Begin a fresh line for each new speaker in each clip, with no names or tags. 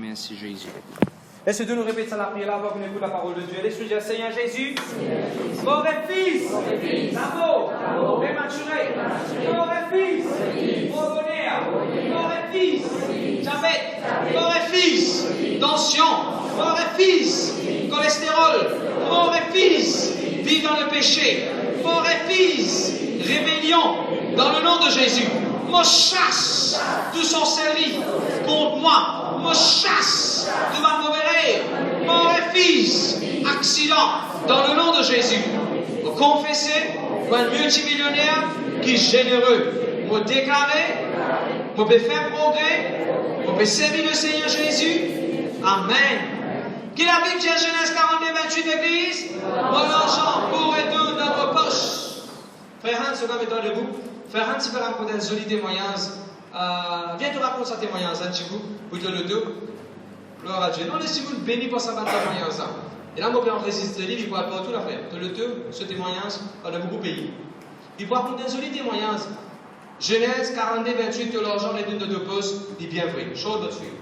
merci Jésus.
Est-ce que Dieu nous répète ça la prière avant qu'on écoute la parole de Dieu? Laisse-nous dire Seigneur Jésus, mort et fils, l'amour, prématuré, mort et fils, mort et fils, diabète, mort et fils, tension, mort et fils, cholestérol, mort et fils, vivre dans le péché, mort et fils, rébellion, dans le nom de Jésus. Me chasse tout sorcellerie contre moi. Me chasse de ma mauvaise rêve. Mort et fils, accident, dans le nom de Jésus. Me confesser, moi un multimillionnaire qui est généreux. Me déclarer, me peut faire progrès, me peut servir le Seigneur Jésus. Amen. Qu'il habite Genèse 42, 28 Église. Mon argent pour et tout dans vos poches. Frère Hans, ce gars est debout. Frère Hans, tu peux raconter un joli témoignage. Viens te raconter ce témoignage, un petit bout, pour te le dos. Gloire à Dieu. Non, laissez-vous béni pour ça, témoignage. Et là, moi, je vais enregistrer le livre, il faut appeler tout la frère. Te le dos, ce témoignage, on a beaucoup payé. Il faut raconter un joli témoignage. Genèse 42, 28, que l'argent les deux de postes, il est bien vrai. Chaud dessus.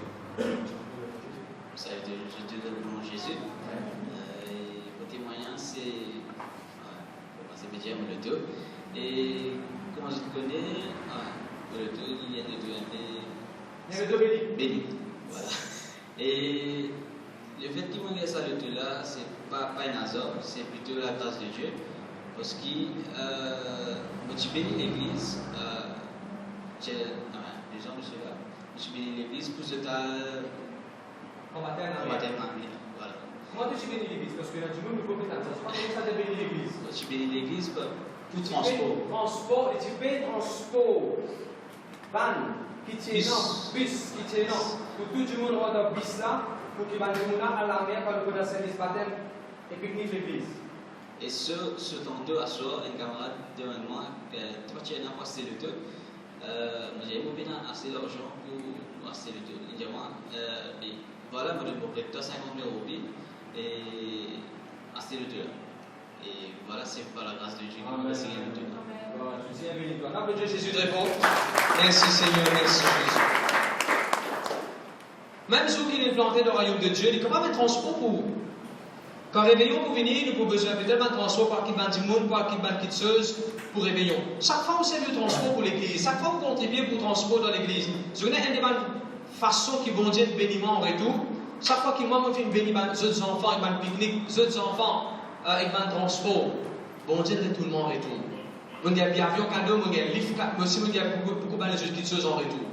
Ça a été Dieu dans Jésus. Le témoignage, c'est médium le dos. Et comment je te connais, le dos, il y a le dos béni. Voilà. Et le fait qu'il m'ait ça le dos là, c'est pas un hasard, c'est plutôt la grâce de Dieu. Parce que je bénis l'église, j'ai des gens, monsieur là, je bénis l'église pour ce temps.
Combattre
Voilà.
Comment tu bénis l'église? Parce que là, du monde ne peut pas dire ça. Comment ça te bénit l'église?
Tu bénis l'église pour transport.
Transport, et tu payes transport. Van, qui tient non, bus, qui tient non. Pour tout le monde dans le bus là, pour qu'il va nous à la mer quand nous avons service baptême et pique-nique l'église.
Et ce temps à soir, un camarade devant moi, tu as passé le temps. J'ai bien assez d'argent pour passer le temps. Il dit moi, voilà, je vais prêter 50 000 € et assez le temps. Et voilà, c'est par la grâce de Dieu que nous signé le temps.
Je suis béni toi. Applaudissez Jésus très fort.
Merci Seigneur, merci Jésus. Même ceux qui sont plantés dans le royaume de Dieu, il y a quand même un transport pour vous. Quand réveillon pour venir, nous avons besoin peut-être d'un transport par qui va du monde, par qui va quitteuse pour réveillon. Chaque fois, vous savez le transport pour l'église. Chaque fois, vous contribuez pour le transport dans l'église. Vous avez une des façons qui vont dire béniment en retour. Chaque fois que moi, je fais une béniment, les enfants, ils vont pique-nique, les enfants, ils vont transport. Bon Dieu, tout le monde en retour. On a bien avion cadeau, on a un livre, mais aussi on a beaucoup de choses qui sont en retour.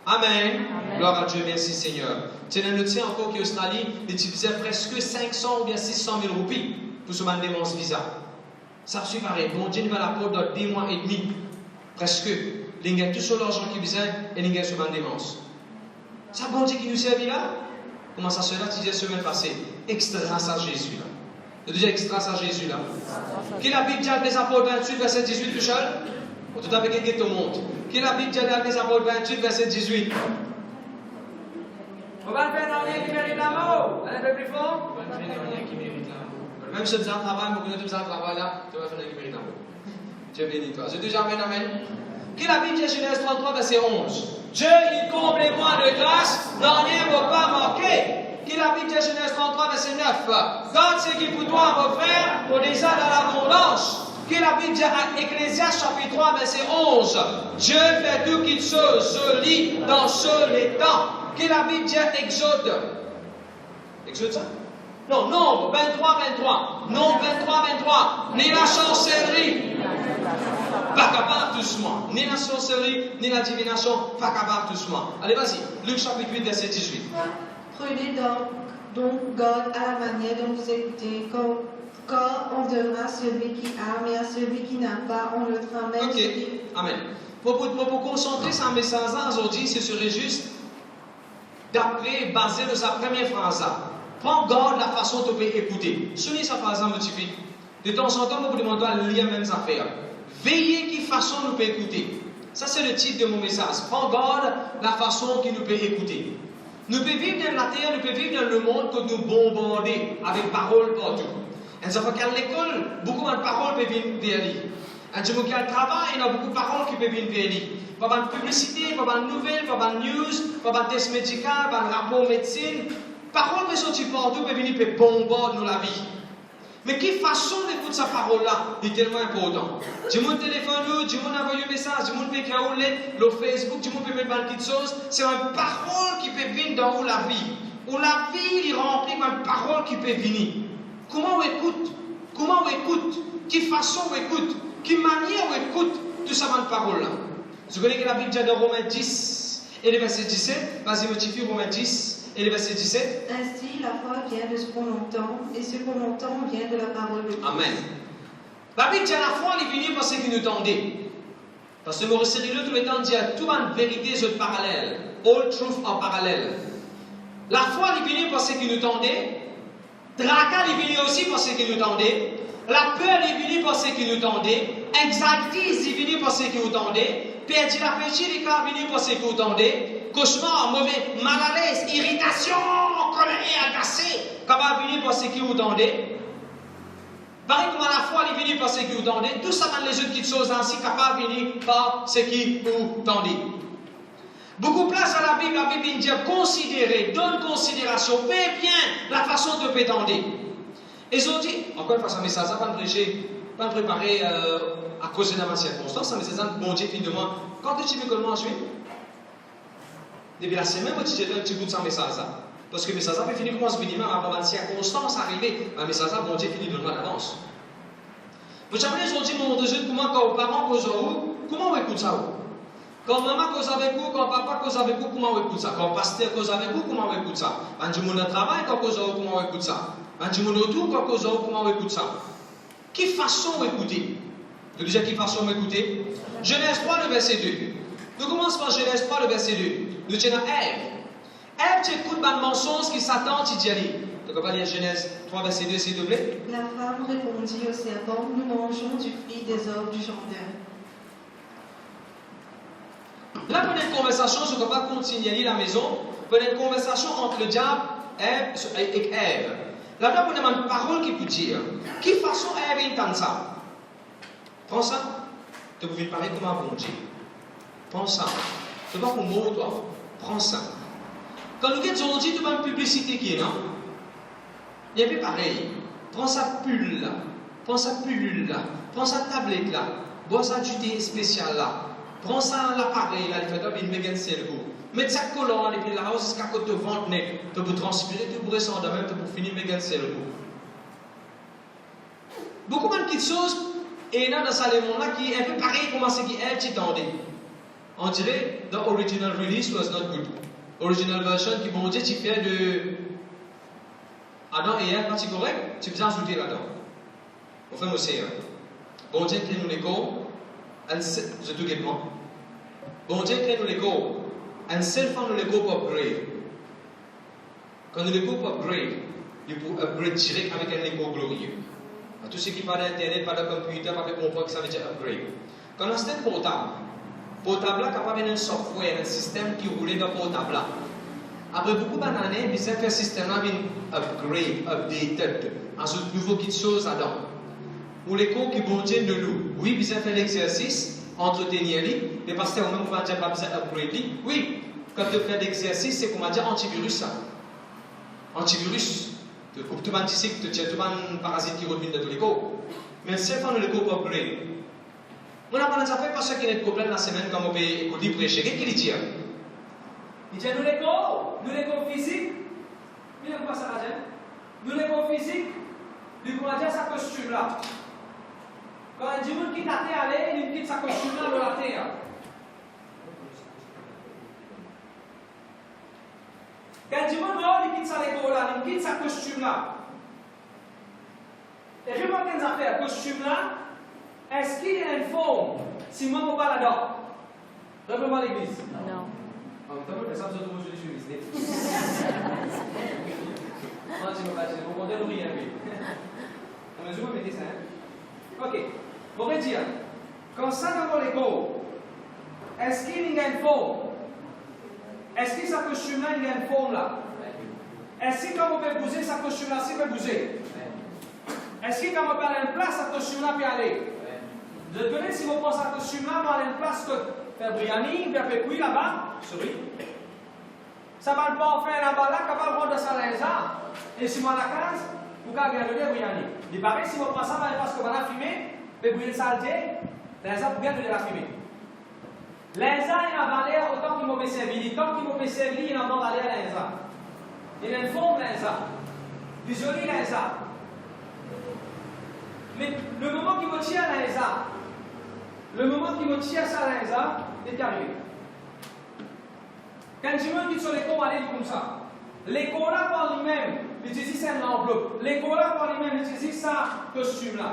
Amen. Gloire à Dieu, merci Seigneur. Tu as noté encore qu'en Australie, ils utilisaient presque 500 ou bien 600 000 roupies pour se demander mon visa. Ça suit pareil. Bon Dieu va la porte dans 2 mois et demi. Presque. Ils ont tout sur l'argent qu'ils besoin et ils ont se demander mon. Ça bon Dieu qui nous servit là? Comment ça se fait? Tu disais la semaine passée. Extra ça Jésus là. Tu disais extra ça Jésus là. Qui la Bible dit à les apôtres 28, verset 18, Michel? Tout à fait quelqu'un te montre. Qui la Bible dit à les apôtres 28, verset 18?
On va faire un lien qui mérite l'amour. Un peu plus fort.
Même si tu as un travail, mais tu as un travail là, tu vas faire un lien qui mérite l'amour. Dieu bénis toi. Je dis amen, amen. Qui la Bible dit à Genèse 33, verset 11? Dieu, il comble les mois de grâce, n'en rien ne va pas manquer. Qui la Bible dit à Genèse 33, verset 9? God, c'est qui pour toi, mon frère, pour des gens dans l'abondance. Qui la Bible dit à Ecclésiaste chapitre 3, verset 11? Dieu fait tout qu'il se lit dans ce les temps. Qui la Bible dit à Exode? Exode ça? Non, Nombre 23, 23. Nombre 23, 23. Ni la chancellerie, pas capable doucement. Ni la sorcellerie, ni la divination, pas capable doucement. Allez, vas-y. Luc chapitre 8, verset 18.
Prenez donc God à la manière dont vous écoutez, car on donnera à celui qui a, mais à celui qui n'a pas, on le fera même.
Ok, amen. Pour concentrer sur un message aujourd'hui, ce serait juste d'après, basé sur sa première phrase. Prends garde la façon dont tu peux écouter. Soulignez sa phrase un petit peu. De temps en temps, vous demandez à lire même affaires. Veillez qui façon nous peut écouter. Ça, c'est le titre de mon message. Prends garde la façon qu'il nous peut écouter. Nous pouvons vivre dans la terre, nous pouvons vivre dans le monde que nous bombardons avec paroles partout. Et ça fait qu'à l'école, beaucoup de paroles peuvent venir vers lui. Un jour qui a le travail, il y a beaucoup de paroles qui peuvent venir. Pas de publicité, pas de nouvelles, pas de news, pas de test médical, pas de rapport médecine. Paroles qui sont partout peuvent venir et bombarder dans la vie. Mais quelle façon d'écouter sa parole-là est tellement important. Du monde téléphone, du monde envoie un message, du monde peut écrire une lettre, le Facebook, du monde peut mettre une petite chose. C'est une parole qui peut venir dans la vie. Où la vie est remplie d'une parole qui peut venir. Comment on écoute? Comment on écoute? Quelle façon on écoute? Quelle manière on écoute tout ça dans parole-là? Vous connaissez que la Bible dit dans Romains 10 et le verset 17. Vas-y, motifie Romains 10. Et le verset 17.
Ainsi, la foi vient de ce qu'on entend, et ce qu'on entend vient de la parole de Dieu.
Amen. La Bible dit la foi, elle est venue parce qu'il nous tendait. Parce que Maurice Cyril, tout le temps, dit tout en vérité, c'est parallèle. All truth en parallèle. La foi, elle est venue parce qu'il nous tendait. Draka, elle est venue aussi parce qu'il nous tendait. La peur, elle est venue parce qu'il nous tendait. Anxiety, elle est venue parce qu'il nous tendait. Perdu la péché, elle est venue parce qu'il nous tendait. Cauchemar, mauvais, mal à l'aise, irritation, colère, agacé, capable de venir parce qu'il vous tendait. Pareil comme à la foi, il est venu parce qu'il vous tendait. Tout ça dans les autres petites choses ainsi, capable de venir par ce qui vous tendait. Beaucoup place à la Bible dit considérer, donne considération, fais bien la façon de pétendre. Et ils ont dit, encore une fois, ça met ça, pas de prêcher, pas de préparer à cause de ma circonstance, ça met ça, bon Dieu, fin de moi, quand tu veux comment je vais? Depuis la semaine, je vais un petit bout de ça message. Parce que le message peut finir comment se finir, même avant la circonstance arrivée. Un message, bon Dieu, finit de loin d'avance. Vous savez, ils ont dit, mon Dieu, comment quand vos parents causent vous, comment on écoute ça? Quand maman cause avec vous, quand papa cause avec vous, comment on écoute ça? Quand pasteur cause avec vous, comment on écoute ça? Quand du monde au travail, quand cause avec vous, comment on écoute ça? Quand du monde autour, quand cause avec vous, comment on écoute ça? Quelle façon d'écouter? Vous déjà quelle façon d'écouter? Genèse 3, le verset 2. Nous commençons par Genèse 3, le verset 2. Nous tenons Ève. Ève, tu écoutes le mensonge qui s'attend, tu dis allez. Donc on va lire Genèse 3, verset 2, s'il te plaît.
La femme répondit au serpent, nous mangeons du fruit des arbres du jardin.
Là, pendant une conversation, je ne peux pas continuer à lire la maison. Pendant une conversation entre le diable et Ève. Là-dedans, on a une parole qui peut dire. Quelle façon Ève entend ça? Prends ça. Tu peux parler comme un bon Dieu. Prends ça. Ce n'est pas pour moi, toi. Prends ça. Quand nous avons dit, tu as une publicité qui est là. Il y a plus pareil. Prends sa pull là. Prends sa pilule là. Prends sa tablette là. Bois ça du thé spécial là. Prends ça l'appareil là. Il fait une méga cerveau. Mets ça collant et puis là, jusqu'à côté de ventre net. Tu peux transpirer, tu peux descendre même, tu peux finir méga cerveau. Beaucoup de petites choses. Et là, dans ce monde-là, qui est un peu pareil comme ce qui est t'attendait. On dirait, the original release was not good. Original version qui, bon Dieu, tu fais de Adam et Ève, c'est correct, tu peux ajouter là-dedans. On fait aussi. Bon Dieu, crée-nous les corps, je te guette moi. Bon Dieu, crée-nous les corps, un seul fois nous les corps pour upgrade. Quand nous les corps pour upgrade, il faut upgrade direct avec un écho glorieux. À tous ceux qui parlent d'internet, pas de computer, pas de comprendre que ça veut dire upgrade. Quand on a un système portable, portable là, capable d'un software, un système qui roulait dans le portable là. Après beaucoup d'années, il fait un système là, upgrade, updated, ajoute nouveau petites choses là-dedans. Pour les cours qui vont dire de nous, oui, il fait l'exercice, entretenir lui, les pasteurs même vont dire pas besoin d'upgrade lui. Oui, quand tu fais l'exercice, c'est comment dire antivirus ça. Antivirus. Tu coupes tout le monde ici, tu tiens tout le monde parasite qui revient de tous les cours. Mais c'est quand le cours upgrade. On a parlé de ça fait parce qu'il y a des problèmes la semaine quand on peut écouter prêcher. Qu'est-ce qu'il dit?
Il dit nous l'école physique, il n'aime pas ça la gêne. Nous l'école physique, lui comment dire sa costume là. Quand il dit monde quitte la terre aller, il quitte sa costume là dans la terre. Quand il dit monde il quitte sa l'école là, il quitte sa costume là. Et je vois qu'elles affaires costume là. Est-ce qu'il y a une forme si moi je pas là-dedans? Revenons à l'église.
Non.
Tu peux faire ça, vous je suis ici. Non, tu ne peux pas, vous comptez nous rien. On mesure, mettez ça. Ok. On va dire, quand ça dans l'écho, est-ce qu'il y a une forme? Est-ce que sa costume là, il y a une forme là? Est-ce que quand on peut bouger, sa costume là, c'est peut bouger? Est-ce que quand on peut aller en place, sa costume là peut aller? Vous connaissez, si vous pensez à costume là, dans une place que faire Briani, puis après oui là-bas, souris. Ça va le pas faire là-bas là, capable de rendre ça là, et si moi la case, vous pouvez garder Briani. Il paraît, si vous pensez à une place que vous allez fumer, puis vous allez salter, là, vous garder la fumée. L'Inza, il a valeur autant qu'il m'a servi. Tant qu'il m'a servi, il a valeur à l'Inza. Il a une forme l'Inza. Du joli l'Inza. Mais le moment qui me tient à l'Inza, le moment qui me tient à l'Inza, est arrivé. Quand tu me dis sur l'écho, allez comme ça. L'écho là par lui-même, il utilise une enveloppe. L'écho là par lui-même, il utilise ça costume là.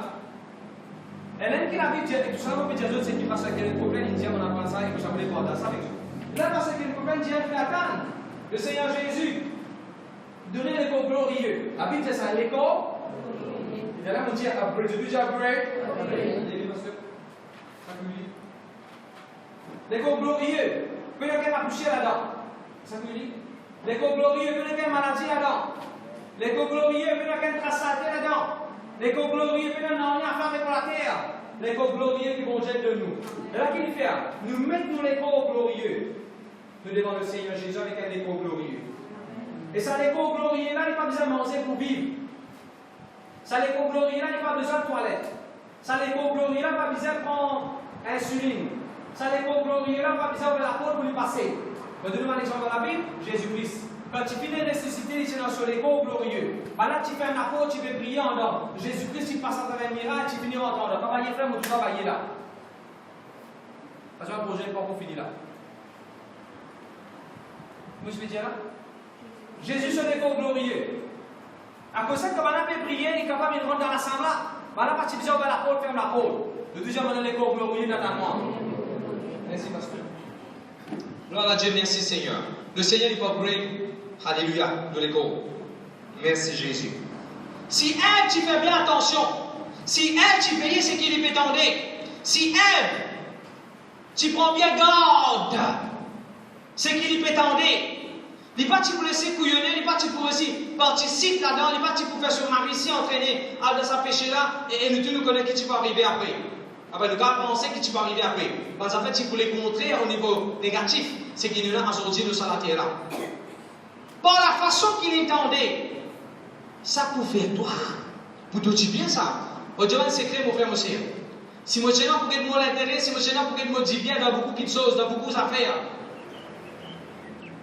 Et l'un qui a vu tout ça, on peut dire c'est qui passe avec le problème, il dit on apprend ça et que ça voulait pas dans ça avec vous. Là, parce que le problème, il dit attendre. Le Seigneur Jésus, donner l'écho glorieux. La Bible dit ça, l'écho. Il y a là, on dit upgrade. Tu dis upgrade. L'écho glorieux. Peut-être qu'il y a touché là-dedans. Ça veut dire l'écho glorieux, peut-être qu'il y a une maladie là-dedans. L'écho glorieux, peut-être qu'il y a une trace là-dedans. L'écho glorieux, peut-être n'a rien à faire avec la terre. L'écho glorieux qui vont jeter de nous. Et là, qu'il fait, nous mettons l'écho glorieux. Nous devant le Seigneur Jésus avec un écho glorieux. Et ça, l'écho glorieux, là, il n'y a pas besoin de manger pour vivre. Ça, l'écho glorieux, là, il n'y a pas besoin de toilette. Ça, l'écho glorieux, là, il n'y a pas besoin de prendre insuline. Ça, l'écho glorieux, là, il n'y a pas besoin de la peau pour lui passer. Je vais donner un exemple dans la Bible, Jésus-Christ. Quand tu finis de ressusciter, il est sur l'écho glorieux. Là, tu fais un apôtre, tu veux prier en dehors. Jésus-Christ, il passe à travers un miracle, tu finis en dehors. Travailler frère, ou tu travailles là. Parce que le projet n'est pas pour finir là. Vous me dire là? Jésus sur l'écho glorieux. À cause de ça, quand on a fait prier, il est capable de rentrer dans l'assemblée. Là, partie de la pôle, ferme la pôle. Le deuxième, on a l'écho glorieux dans ta main. Merci, pasteur.
Gloire à Dieu, merci Seigneur. Le Seigneur n'est pas great. Alléluia, de l'écho. Merci Jésus. Si Ève, tu fais bien attention. Si Ève, tu payais ce qu'il lui prétendait. Si Ève, tu prends bien garde ce qu'il lui prétendait. Il n'est pas pour laisser couillonner, il n'est pas pour aussi participer là-dedans, il n'est pas pour faire son mari ici entraîner dans sa péché là et nous tous nous connaissons qui tu vas arriver après. Après, le gars pensait que tu vas arriver après. Parce qu'en fait, il faut les contrer au niveau négatif. C'est qu'il nous a aujourd'hui nous sur la terre là. Par la façon qu'il entendait, ça pour faire toi. Pour te dire bien ça. Pour dire un secret, mon frère, mon sœur. Si moi je n'ai pas de l'intérêt, si moi je n'ai pas de me dire bien dans beaucoup de choses, dans beaucoup d'affaires.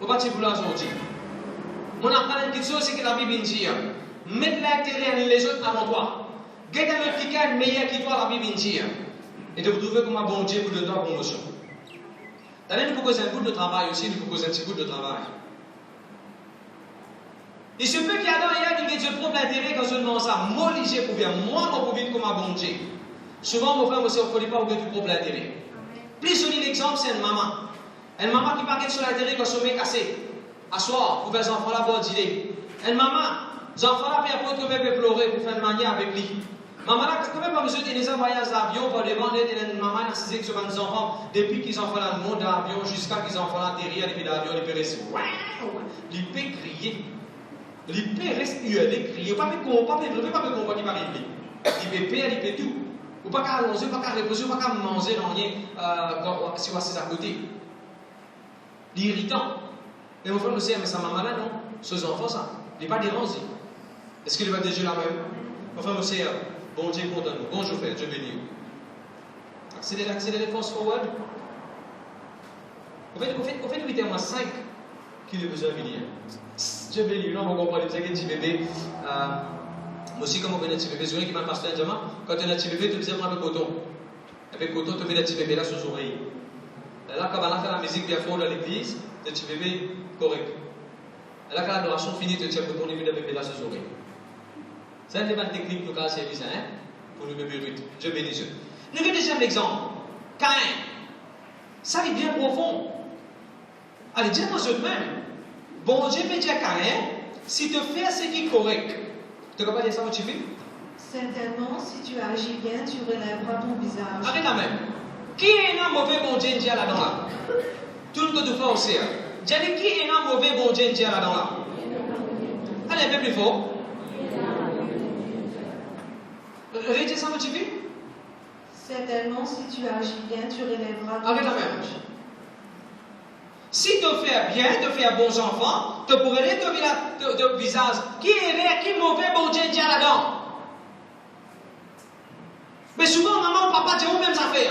On va te dire aujourd'hui. Mon apprendre une petite chose, c'est que la Bible dit mettre l'intérêt les autres avant toi. Gardez le qui est meilleur que toi, la Bible dit. Et de vous trouver comme un bon Dieu pour de toi, bon notion. D'ailleurs, nous pouvons causer un bout de travail aussi, nous pouvons causer un petit bout de travail. Il se peut qu'il y a dans hier qui Dieu prend l'intérêt quand je demande ça. Moi, j'ai pour bien, moi, pour vivre comme un bon Dieu. Souvent, mon frère, monsieur, on ne dit pas où tu prends l'intérêt. Plus on dit l'exemple, c'est une maman. Une maman qui parle sur l'intérêt quand son mec cassé. À soir, pour faire les enfants là, pour dîner. Une maman, les enfants là, puis après, tu peux pleurer pour faire une manière avec lui. Maman là, quand même pas besoin de les voyages d'avion pour demander à une maman d'assister avec ses enfants depuis qu'ils ont fait le monde d'avion jusqu'à qu'ils ont fait l'atterrir depuis l'avion, ils peuvent rester. Ils peuvent crier. Ils peuvent rester hurler, crier. Pas me comprendre qui va arriver. Ils peuvent perdre, ils peuvent tout. Ou pas qu'à allonger, pas qu'à reposer, pas qu'à manger dans rien si on est à côté. L'irritant. Et mon frère me dit, mais sa maman là, non. Ses enfants, ça. Il n'est pas dérangé. Est-ce qu'il va déjà la même? Mon frère me dit, bon Dieu content nous. Bonjour frère, Dieu béni. Accélérez, force forward. Au fait, 8 moins 5 qui est besoin de venir. Dieu béni, non, on comprend les petits bébés. Moi aussi, comme on fait un petit bébé, c'est vrai qu'il m'a passé un diamant. Quand tu as un petit bébé, tu faisais moi avec coton. Avec coton, tu mets un petit bébé là sur les oreilles. Là, quand on a fait la musique bien fort dans l'église, le petit bébé correct. Là, quand l'adoration finit, tu tiens coton, tu mets le bébé là sur les oreilles. C'est un élément technique pour le service, hein, pour le bébé 8. Dieu bénisse Dieu. Nous avons déjà un exemple. Caïn. Ça est bien profond. Allez, dis-moi eux-mêmes. Bon Dieu peut dire Caïn, si tu fais ce qui est correct, tu ne peux pas dire ça où tu vis?
Certainement, si tu agis bien, tu relèveras ton visage.
Arrête la même. Qui est un mauvais bon Dieu là-dedans là? Tout le monde de faire aussi. Dis qui est un mauvais bon Dieu là-dedans là? Allez, un peu plus fort. Rédiez ça où tu vis?
Certainement, si tu agis bien, tu relèveras.
Arrête la même. Si tu fais bien, tu fais bons enfants, tu pourrais aller de visage. Qui est qui mauvais, bon Dieu, dit là-dedans? Mais souvent, maman ou papa disent même ça fait.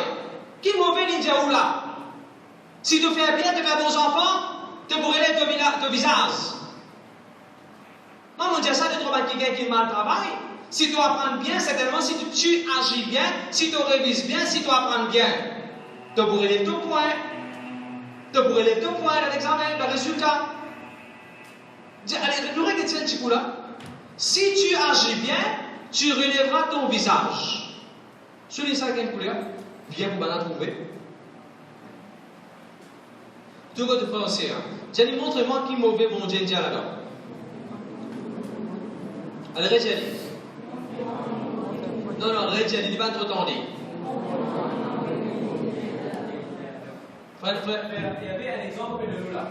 Qui mauvais, il dit où là? Si tu fais bien, tu fais bons enfants, tu pourrais aller de visage. Maman dit ça, tu trouves quelqu'un qui mal travaille. Si tu apprends bien, certainement, si tu agis bien, si tu révises bien, si tu apprends bien, tu pourrais aller tout point. Tu pourrais aller tout point dans l'examen, dans le résultat. Allez, nous regardons un petit coup là. Si tu agis bien, tu relèveras ton visage. Sur les 5e couleur, bien pour m'en trouver. Tout votre français. Jenny, montre-moi qui mauvais bon Dieu dit là-dedans. Allez, Jenny. Non, Jenny, il va trop tendre.
Il y avait un exemple de nous là.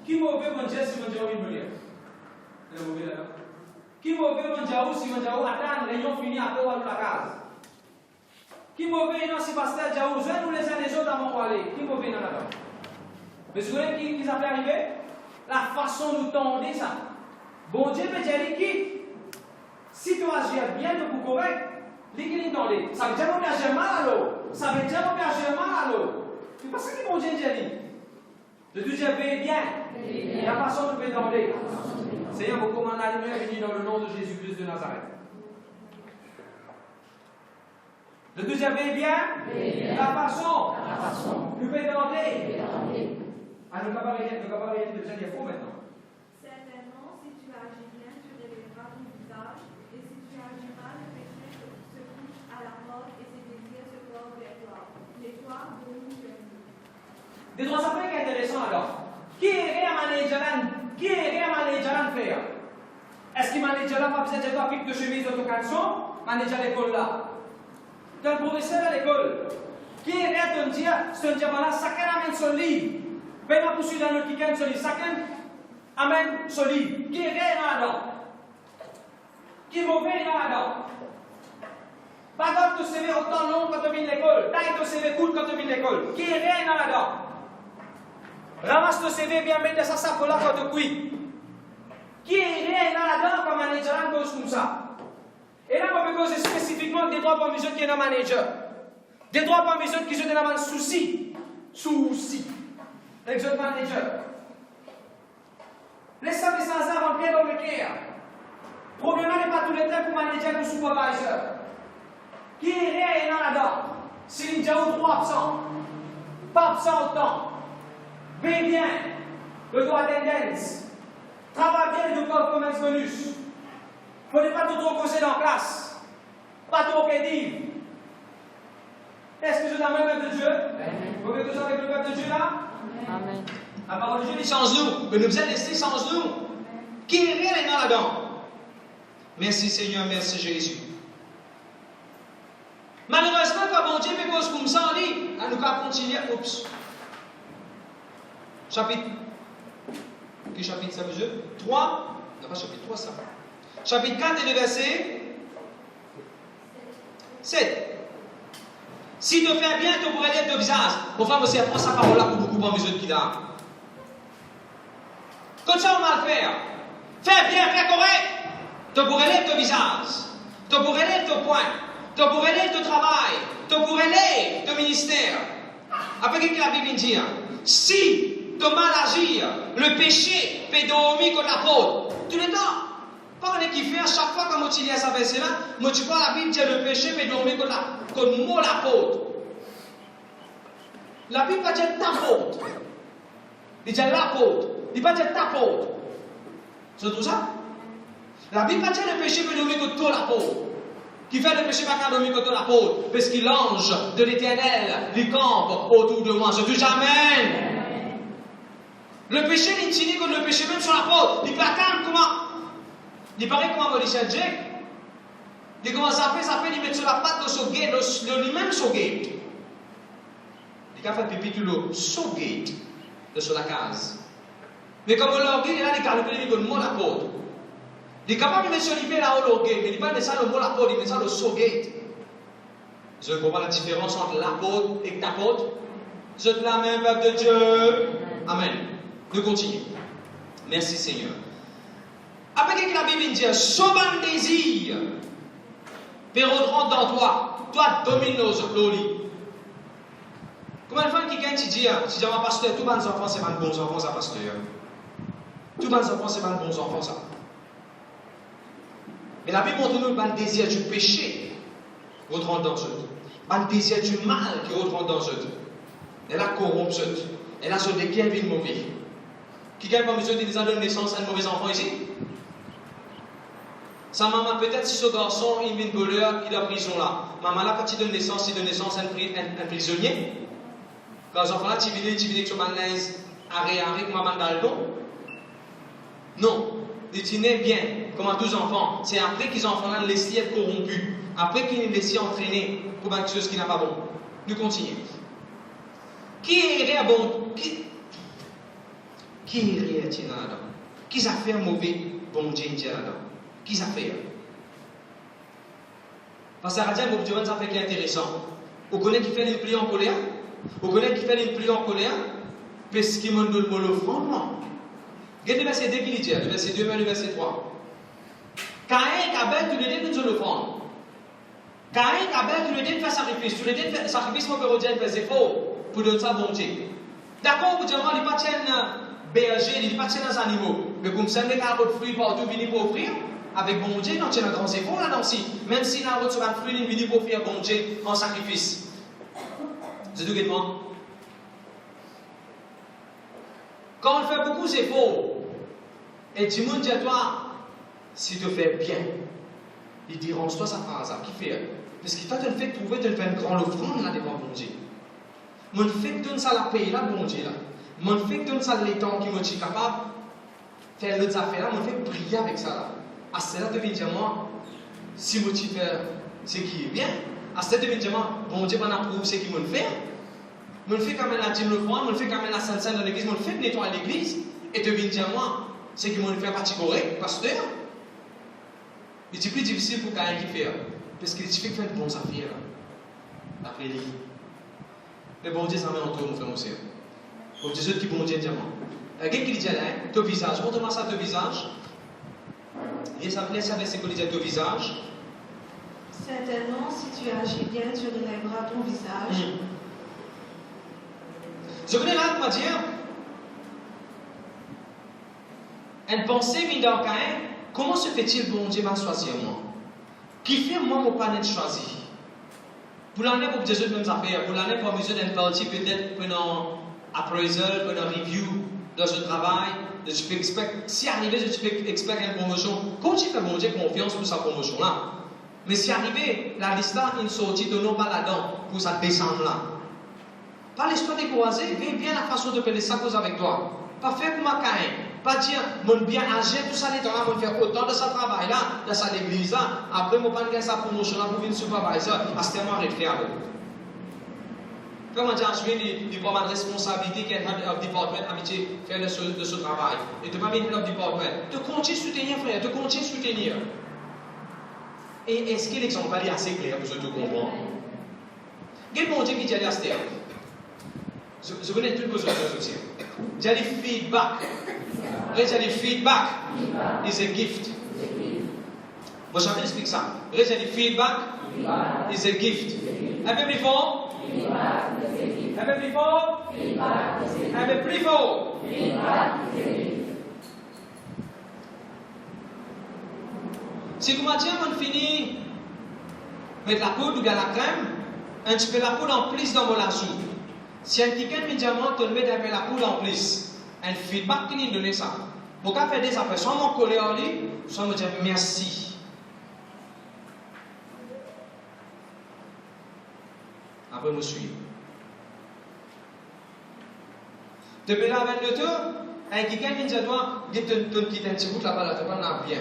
Qui mauvais bon Dieu si mon Dieu a une lumière? Le mauvais là. Qui mauvais bon Dieu si mon Dieu attend réunion finie après ou à la case? Qui mauvais non si pasteur Dieu nous les uns les autres avant d'aller? Qui mauvais non là-dedans? Mais vous savez qui ça peut arriver? La façon de nous tendre ça. Bon Dieu peut dire qui? Si tu agis bien, tu es correct. L'équilibre dans les. Ça veut dire qu'on agit mal à l'eau. Ça veut dire qu'on agit mal à l'eau. C'est pas ça qui bon Dieu dit. Le deuxième veille bien. Et la façon de pédaler. Seigneur, vous commandez la lumière venue dans le nom de Jésus-Christ de Nazareth. Le deuxième veille bien. La façon. De pédaler. Ah, le cabaret de déjà il faut maintenant.
Certainement, si tu agis bien, tu relèveras ton visage. Et si tu agis mal, le péché se couche à la mort et ses désirs se portent vers toi. Les toi, brûlent vers nous.
Des trois affaires qui sont intéressantes alors. Qui est manager faire? Est-ce qu'il manager là pas besoin de pique de chemise de caleçon? Manager l'école là. Tu es un professeur à l'école. Qui est de dire, ce diamant-là, chacun amène son livre. Ben à poursuivre dans le week-end son livre. Chacun amène son livre. Qui est là-dedans? Qui est mauvais là-dedans? Pas grave de CV autant long quand tu viens de l'école. Taille ton CV cool quand tu viens de l'école. Qui est là-dedans? Ramasse ton CV bien, mets ça sac là quand tu cuis. Qui est là-dedans comme manager en cause comme ça? Et là, on peut causer spécifiquement des droits pour mesure qui est dans manager. Des droits pour mesure qui sont dans le souci. Avec le manager. Laisse-moi sans avant bien dans le cœur. Premièrement, n'est pas tout le temps pour manager ou supervisor. Qui est là-dedans? S'il y a déjà 3 absents, pas absent autant. Paye bien le droit d'attendance. Travaille bien le performance bonus. Ne prenez pas tout trop conseil dans la classe. Pas trop crédible. Est-ce que je suis dans le même peuple de Dieu? Vous voulez que vous avec le peuple de Dieu là?
Amen.
La parole de Dieu dit sans nous, mais nous vous êtes laissés sans nous. Qui est réel là-dedans? Merci Seigneur, merci Jésus. Malheureusement, quand bon Dieu fait cause comme ça, on dit, nous allons continuer. Oups. Chapitre. Quel chapitre ça, monsieur? 3. Non, pas chapitre 3, ça. Chapitre 4 et le verset 7. Si tu fais bien, tu pourrais lèver ton visage. Mon frère, aussi, apprends sa parole là pour beaucoup de mesures qu'il a. Comme ça, on va le faire. Fais bien, fais correct. Tu pourrais lèver ton visage. Tu pourrais lèver ton point. Tu pourrais lèver ton travail. Tu pourrais lèver ton ministère. Après, qu'est-ce que la Bible dit? Si tu mal agir, le péché peut dormir contre la faute. Tout le temps. Pas on est qui fait à chaque fois quand tu lis ça verset là, moi tu vois la Bible dit le péché peut dormir contre moi la faute. La Bible va dire ta faute. Il dit la faute. Il va dire ta faute. C'est tout ça? La Bible va dire le péché peut dormir contre toi la faute. Qui fait le péché va dormir contre la faute. Parce qu'il l'ange de l'éternel, il campe autour de moi. Je dis Amen. Le péché n'est contre le péché même sur la faute. Il peut attendre comment? Il paraît comment va dire Jack. Il commence à faire, il met sur la patte de son gate, de lui-même son gate. Il a fait pipi tout le son gate de sur la case. Mais comme l'orgue, il a des calculs, il dit moi la porte. Il est capable de mettre sur l'hiver là-haut l'orgue, mais il ne met pas ça le mot la porte, il met ça le son gate. Je comprends la différence entre l'apôtre et l'apôtre. Je te la main, peuple de Dieu. Amen. Nous continuons. Merci Seigneur. Après que la Bible dit, sauve un désir. Père, rentre dans toi. Toi, domine nos lits. Comment une fois quelqu'un qui dit, pasteur, tous mes enfants, c'est pas de bons enfants, ça, pasteur. Tous mes enfants, c'est pas de bons enfants, ça. Mais la Bible montre nous le désir du péché qui rentre dans eux. Le désir du mal qui rentre dans eux. Elle a corrompu eux. Elle a sur des qui est mauvais. Quelqu'un parmi eux qui déjà donné naissance à un mauvais enfant ici? Sa maman, peut-être si ce garçon il vient de voleur, il est en prison là. Maman là, quand il donne naissance à un prisonnier. Quand les enfants là, tu viens avec ce malaise, arrêt, maman dans le dos. Non. Il dit bien, comme à 12 enfants. C'est après qu'ils enfants là laissent être corrompus. Après qu'ils les laissent entraîner pour quelque chose qui n'a pas bon. Nous continuons. Qui est bon? Qui est là-dedans? Qui a fait un mauvais bon Dieu là-dedans? Qui a fait? Parce que Radien, mon Dieu, ça fait qui est intéressant. Vous connaissez qui fait une plie en colère? Vous connaissez qui fait une plie en colère? Parce qu'il m'a donné l'offrande, non? Regardez le verset 2 qui dit, le verset 2 et le verset 3. Caïn et Abel, tous les deux nous l'offrande. Caïn et Abel, tous les deux faire sacrifice. Tous les deux faire sacrifice, mon père Dieu, faisait faux pour donner ça bon Dieu. D'accord, vous dites, il n'y a pas de berger, il n'y a pas de animaux. Mais comme ça, il y a un fruit partout, venir pour offrir. Avec bon Dieu, non, tu as un grand effort là-dedans aussi. Même si la route sur un fruit, il vient pour offrir bon Dieu en sacrifice. C'est tout moi. Quand on fait beaucoup d'efforts, et du monde dit à toi, si tu fais bien, il dit, range-toi ça par hasard. Qui fait? Parce que toi, tu fais trouver, tu fais une grande offrande là devant bon Dieu. Mon fait que donne ça la paye là, bon Dieu là. Mon fait que donne ça l'étang qui me dit capable de faire l'autre affaire là, mon fait prier avec ça là. À cela, tu viens dire moi, si je fais ce qui est bien, à cela, tu viens dire moi, bon Dieu m'en approuve ce qu'il me fait. Je fais quand même la dîme le point, je fais quand même la sainte dans l'église, je fais nettoyer l'église, et tu viens dire moi, ce qui me fait partie correcte, pasteur. Il est plus difficile pour quelqu'un qui fait, parce qu'il suffit de faire de bonnes affaires, après lui. Mais bon Dieu, ça met en tour, mon frère, mon sœur. Bon Dieu, qui bon Dieu, dire moi. Quelqu'un qui dit là, ton visage, montre-moi ça, ton visage. Et ça me laisse avec ce qu'on dit à ton visage.
Certainement, si tu agis bien, tu relèveras ton visage.
Je voulais là pour dire, une pensée vient dans Caïn, comment se fait-il bon Dieu m'a choisi moi? Qui fait moi mon pas d'être choisi? Pour l'année pour Jésus de même affaire, pour l'année pour mesure d'une partie peut-être pendant appraisal, pendant review dans ce travail, je peux expect, si arrivé je peux expect une promotion, comment tu fais bon Dieu confiance pour sa promotion là? Mais si arrivé, la liste là, une sortie de non pas là-dedans, pour ça descendre là. Pas l'histoire découragée, viens bien la façon de payer ça cause avec toi. Pas faire comme un Caïn. Pas dire, mon bien agir, tout ça, les temps là, mon faire autant de ce travail là, de cette église là, après, mon pas gagner sa promotion là pour venir supervisor, à ce moment arrêter avec. Comment dire, je viens du programme de responsabilité qu'un head of department habitué faire de ce travail. Et tu vas venir head of department. Tu continues à soutenir, frère, tu continues à soutenir. Et est-ce que l'exemple est assez clair pour que tu comprends? Quel bon Dieu qui dit à Esther? Je connais tout le besoin de soutien. J'ai dit feedback. J'ai dit feedback is a gift. Moi, j'avais expliqué ça. J'ai dit feedback is a gift. Un peu plus fort. Un peu plus fort. Un peu plus fort. Si vous m'avez on finit mettre la poudre ou bien la crème, un petit peu la poudre en plus dans la soupe. Si un quelqu'un me dit à moi, tu mets la poudre en plus, un feedback qui nous donne ça. Pour qu'à faire des affaires, soit mon collègue en lui, soit me dire merci. Après, me suivre. Depuis là, 22 heures, un quelqu'un qui me dit à toi, tu quittes un petit bout là-bas, là, tu vas bien.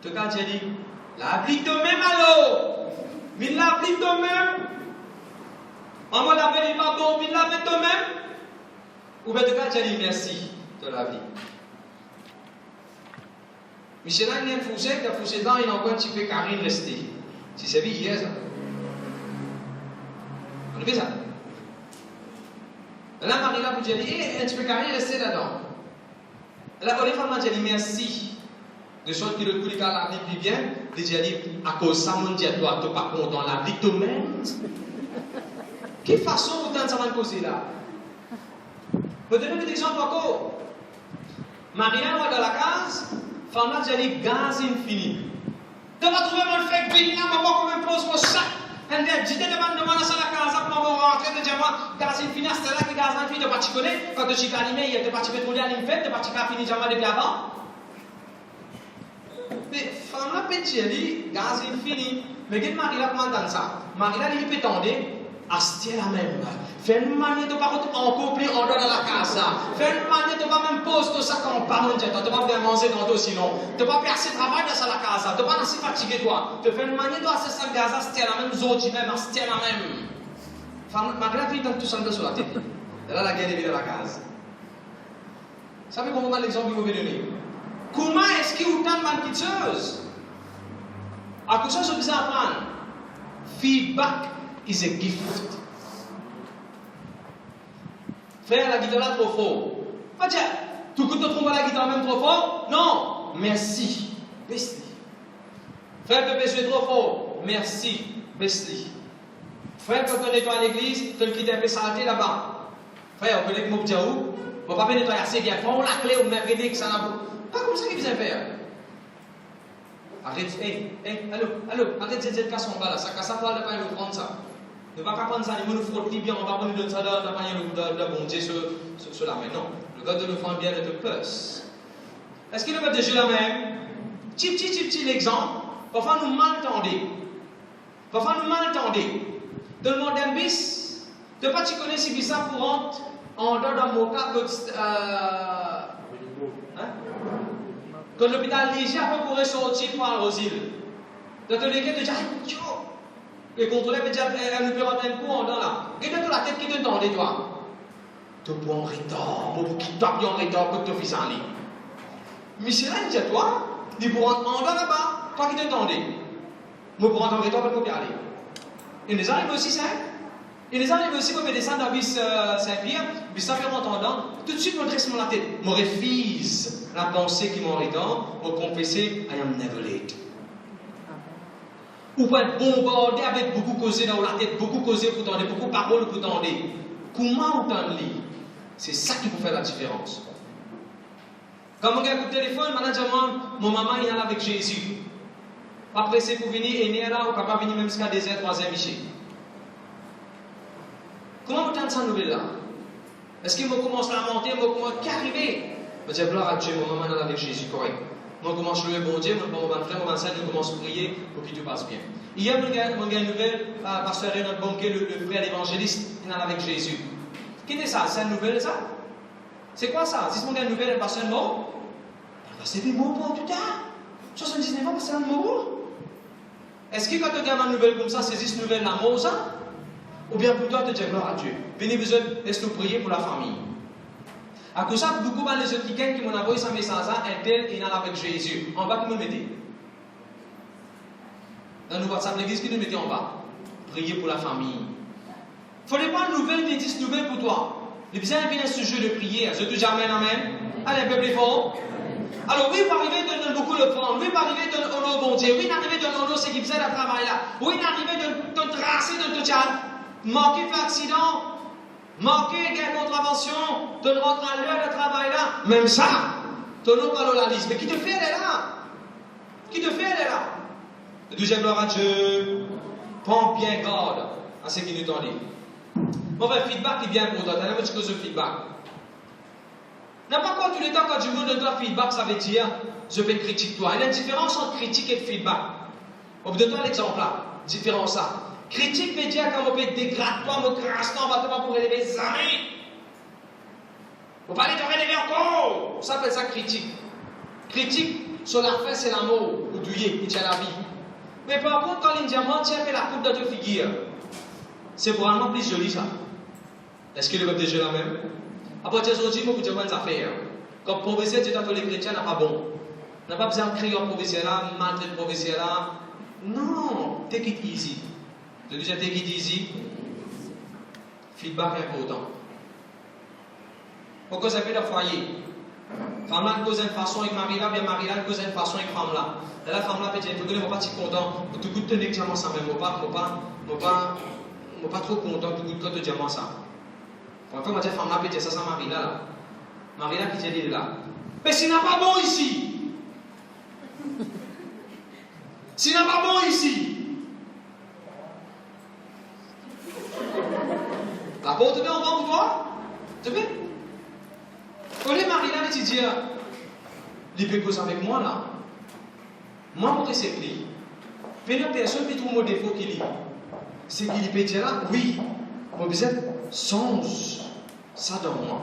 Tu quand tu dis, l'applique de même alors, mais l'applique de même. Maman l'appelle, il va bon, mais l'applique de même. Ou bien tu quand tu dis merci de la vie. Michel a une fourchette, la fourchette là, il a encore un petit peu carré resté. Si c'est bien hier ça. arrivé ça. Là, Marie-là, vous dit, tu peux carrément rester là-dedans. Là, on est vraiment dit, merci. De sorte que le coup de la vie plus bien, il dit, à cause de ça, mon Dieu, toi, tu n'es pas content la vie de toi-même. Quelle façon vous ça va poser là? Je vais donner un exemple encore. Marie-là, dans la case, femme-là, dit, gaz infini. Tu vas trouver mon fait béni, maman, comme un pose pour ça. Elle dit, tu te demandes à la case, pour rentrer, de dire, moi, gaz infini, c'est là que gaz infini, tu n'as pas te connaître. Quand tu es animé, tu n'as pas te mettre à l'infini, tu n'as pas te fini depuis avant. Mais femme-là, petit, gaz infini. Mais qu'est-ce que Marie-là, comment dans ça? Marie-là, il peut tendre. Astia la même. Fais une manière de ne pas encore plus en dehors de la case. Fais une manière de ne pas même poser ça quand pas mon Dieu. Tu ne vas pas bien manger dans toi sinon. Tu ne vas pas faire assez de travail dans la case. Tu ne vas pas assez fatigué toi. Tu fais une manière de assez ça gaz. Astia la même. Zoti même. Astia la même. Malgré tout, tout ça sur la tête. Et là, la guerre est dans la case. Vous savez comment l'exemple que vous avez donné? Comment est-ce qu'il y a autant de malquiteuses? À cause de ça, je vous apprendre. Feedback is a gift. Frère, la guitare là trop fort. Pas dire, tout le monde trouve la guitare même trop fort? Non, merci. Merci. Frère, Pépé, je suis trop fort. Merci. Merci. Frère, quand on nettoie l'église, tu quittes un peu saleté là-bas. Frère, on connaît que mon petit où? On va pas nettoyer assez bien. Prends la clé, on m'a aidé que ça n'a pas comme ça qu'il vient faire. Arrête, allô, arrête cette casse en bas là. Ça casse à poil de pas nous prendre ça. Ne va pas prendre ça, il nous frotte bien, on va pas nous donner ça de bon Dieu sur la main. Non, le gars de nous faire bien le plus. Est-ce que le peuple de Dieu la même? Petit l'exemple. Parfois nous malentendons. Parfois nous malentendons. Donne-moi d'un bis. De pas tu connais si ça pour rentrer en dehors d'un mot quand l'hôpital léger a pas pour sortir pour aller aux îles. Donc les gars te disent, et contrôler peut dire, elle nous peut rentrer un coup en dedans là. Et de la tête qui te tendait, toi. Tu prends en retard, pour qu'il tape en retard pour que tu fasses en ligne. Mais c'est là, il dit à toi, il pour rentrer en dedans là-bas, toi qui te tendais. Moi pour rentrer en retard, pour que tu aller. Il nous arrive aussi ça. Il nous arrive aussi pour me descendre dans le bus Saint-Pierre, puis ça fait rentrer en dedans. Tout de suite, je me dresse la tête. Je refuse la pensée qui m'en retard, pour confesser, I am never late. Ou pas être bombardé avec beaucoup causé dans la tête, beaucoup causé pour tendre, beaucoup de paroles pour tendre. Comment vous tendre? C'est ça qui vous fait la différence. Quand mon gars coup de téléphone, maintenant, mon maman est là avec Jésus. Pas pressé pour venir, et né là, ou pas venir même jusqu'à 2h, 3h, Michel. Comment vous tentez cette nouvelle-là? Est-ce qu'il me commence à monter, qu'arriver? Je dis, gloire à Dieu, mon maman est là avec Jésus, correct. Moi, je commence à louer bon Dieu, mon frère, mon frère, nous commençons à prier pour qu'il tout passe bien. Hier, mon gars, une nouvelle, pasteur Renaud Bonquet, le frère évangéliste, il est là avec Jésus. Qu'est-ce que c'est ça? C'est une nouvelle, ça? C'est quoi ça? Si mon gars, une nouvelle, elle passe un mot? C'est des mots pour tout à 79 ans, c'est un mot? Est-ce que quand tu regardes une nouvelle comme ça, c'est une nouvelle l'amour, ça? Ou bien pour toi, tu dis gloire à Dieu. Venez besoin, laisse-nous prier pour la famille. À cause de ça, beaucoup de les autres qui m'ont envoyé ce message-là, un tel est là avec Jésus. En bas, qui nous mettez? Dans nos WhatsApp, l'église qui nous mettez en bas. Priez pour la famille. Il ne faut pas une nouvelle, des 10 nouvelles pour toi. Les besoins viennent ce jeu de prière. Je te dis amen, amen. Allez, un peu plus fort. Alors, oui, pour arriver, donne beaucoup le prendre. Oui, pour arriver, donne honneur bon Dieu. Oui, d'arriver, donne honneur ce qui faisait le travail là. Oui, d'arriver, donne tracer, donne te tchad. Manquer fait accident. Manquer gain contravention. Donne rentrer à l'heure de travail là. Même ça, ton nom parle la liste. Mais qui te fait, elle est là? Qui te fait, elle est là? Le deuxième gloire à Dieu. Prends bien garde à ce qui nous t'en dit. Bon, ben, feedback est bien pour toi. T'as un petit chose de feedback. N'importe quoi, tous les temps, quand je vous donne un feedback, ça veut dire je vais critiquer toi. Il y a une différence entre critique et feedback. On vous donne l'exemple là. Différence ça. Critique veut dire quand on peut dégrader toi, me crasse toi, on va te pas pour élever les amis. On va aller te relever encore. Ça s'appelle ça critique. Critique, sur la fin, c'est l'amour, ou douillet, qui tient la vie. Mais par contre, quand l'indiamant tient la coupe de ta figure, c'est vraiment plus joli ça. Est-ce que le peuple de Dieu la même? À partir d'aujourd'hui, il faut vous dire une affaire. Comme professeur, tu as les chrétiens, n'est pas bon. On n'a pas besoin de créer un professeur là, maltraiter le professeur là. Non, take it easy. Je dis take it easy. Feedback important. Pourquoi ça fait le foyer? Femme là, cause une façon avec Marie-là, bien Marie-là, cause une façon avec femme là. Et la femme là, peut-être, il faut que je ne sois pas si content. Pour tout le monde tenir diamant ça, mais je ne suis pas trop content pour tout le monde diamant ça. Pour une fois, je dis femme là, peut-être, ça, c'est Marie-là. Là. Marie-là qui dit là. Mais s'il n'est pas bon ici. S'il n'est pas bon ici. La porte est en bas pour toi? Tu veux? Quand les Marie-là, tu dis, il peut causer avec moi là. Moi, je sais plus. Mais la personne qui trouve mon défaut qu'il y a, c'est qu'il peut dire là, oui, mon besoin songe ça dans moi.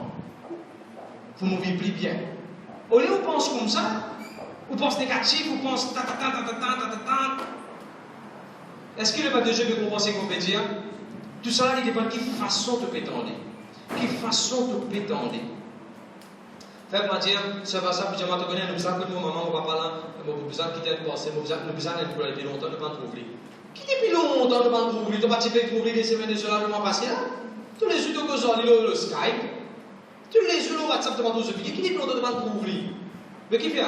Pour me vivre plus bien. Au lieu où on pense comme ça, on pense négatif, on pense ta. Est-ce que le pas de Dieu veut compenser qu'on peut dire? Tout ça, il dépend de quelle façon tu peux t'entendre. Quelle façon tu peux t'entendre. Faites-moi dire, ça va ça, puis je te connais, nous besoin que nous, maman, mon papa là, nous besoin de quitter le passé, nous besoin d'être pour depuis longtemps, ne pas trouver. Qui depuis longtemps ne pas trouver? Tu n'as pas trouvé des semaines de cela, le mois passé là? Tous les jours, tu as le Skype. Tous les jours, le WhatsApp, tu as trouvé. Qui depuis longtemps ne pas trouver? Mais qui fait?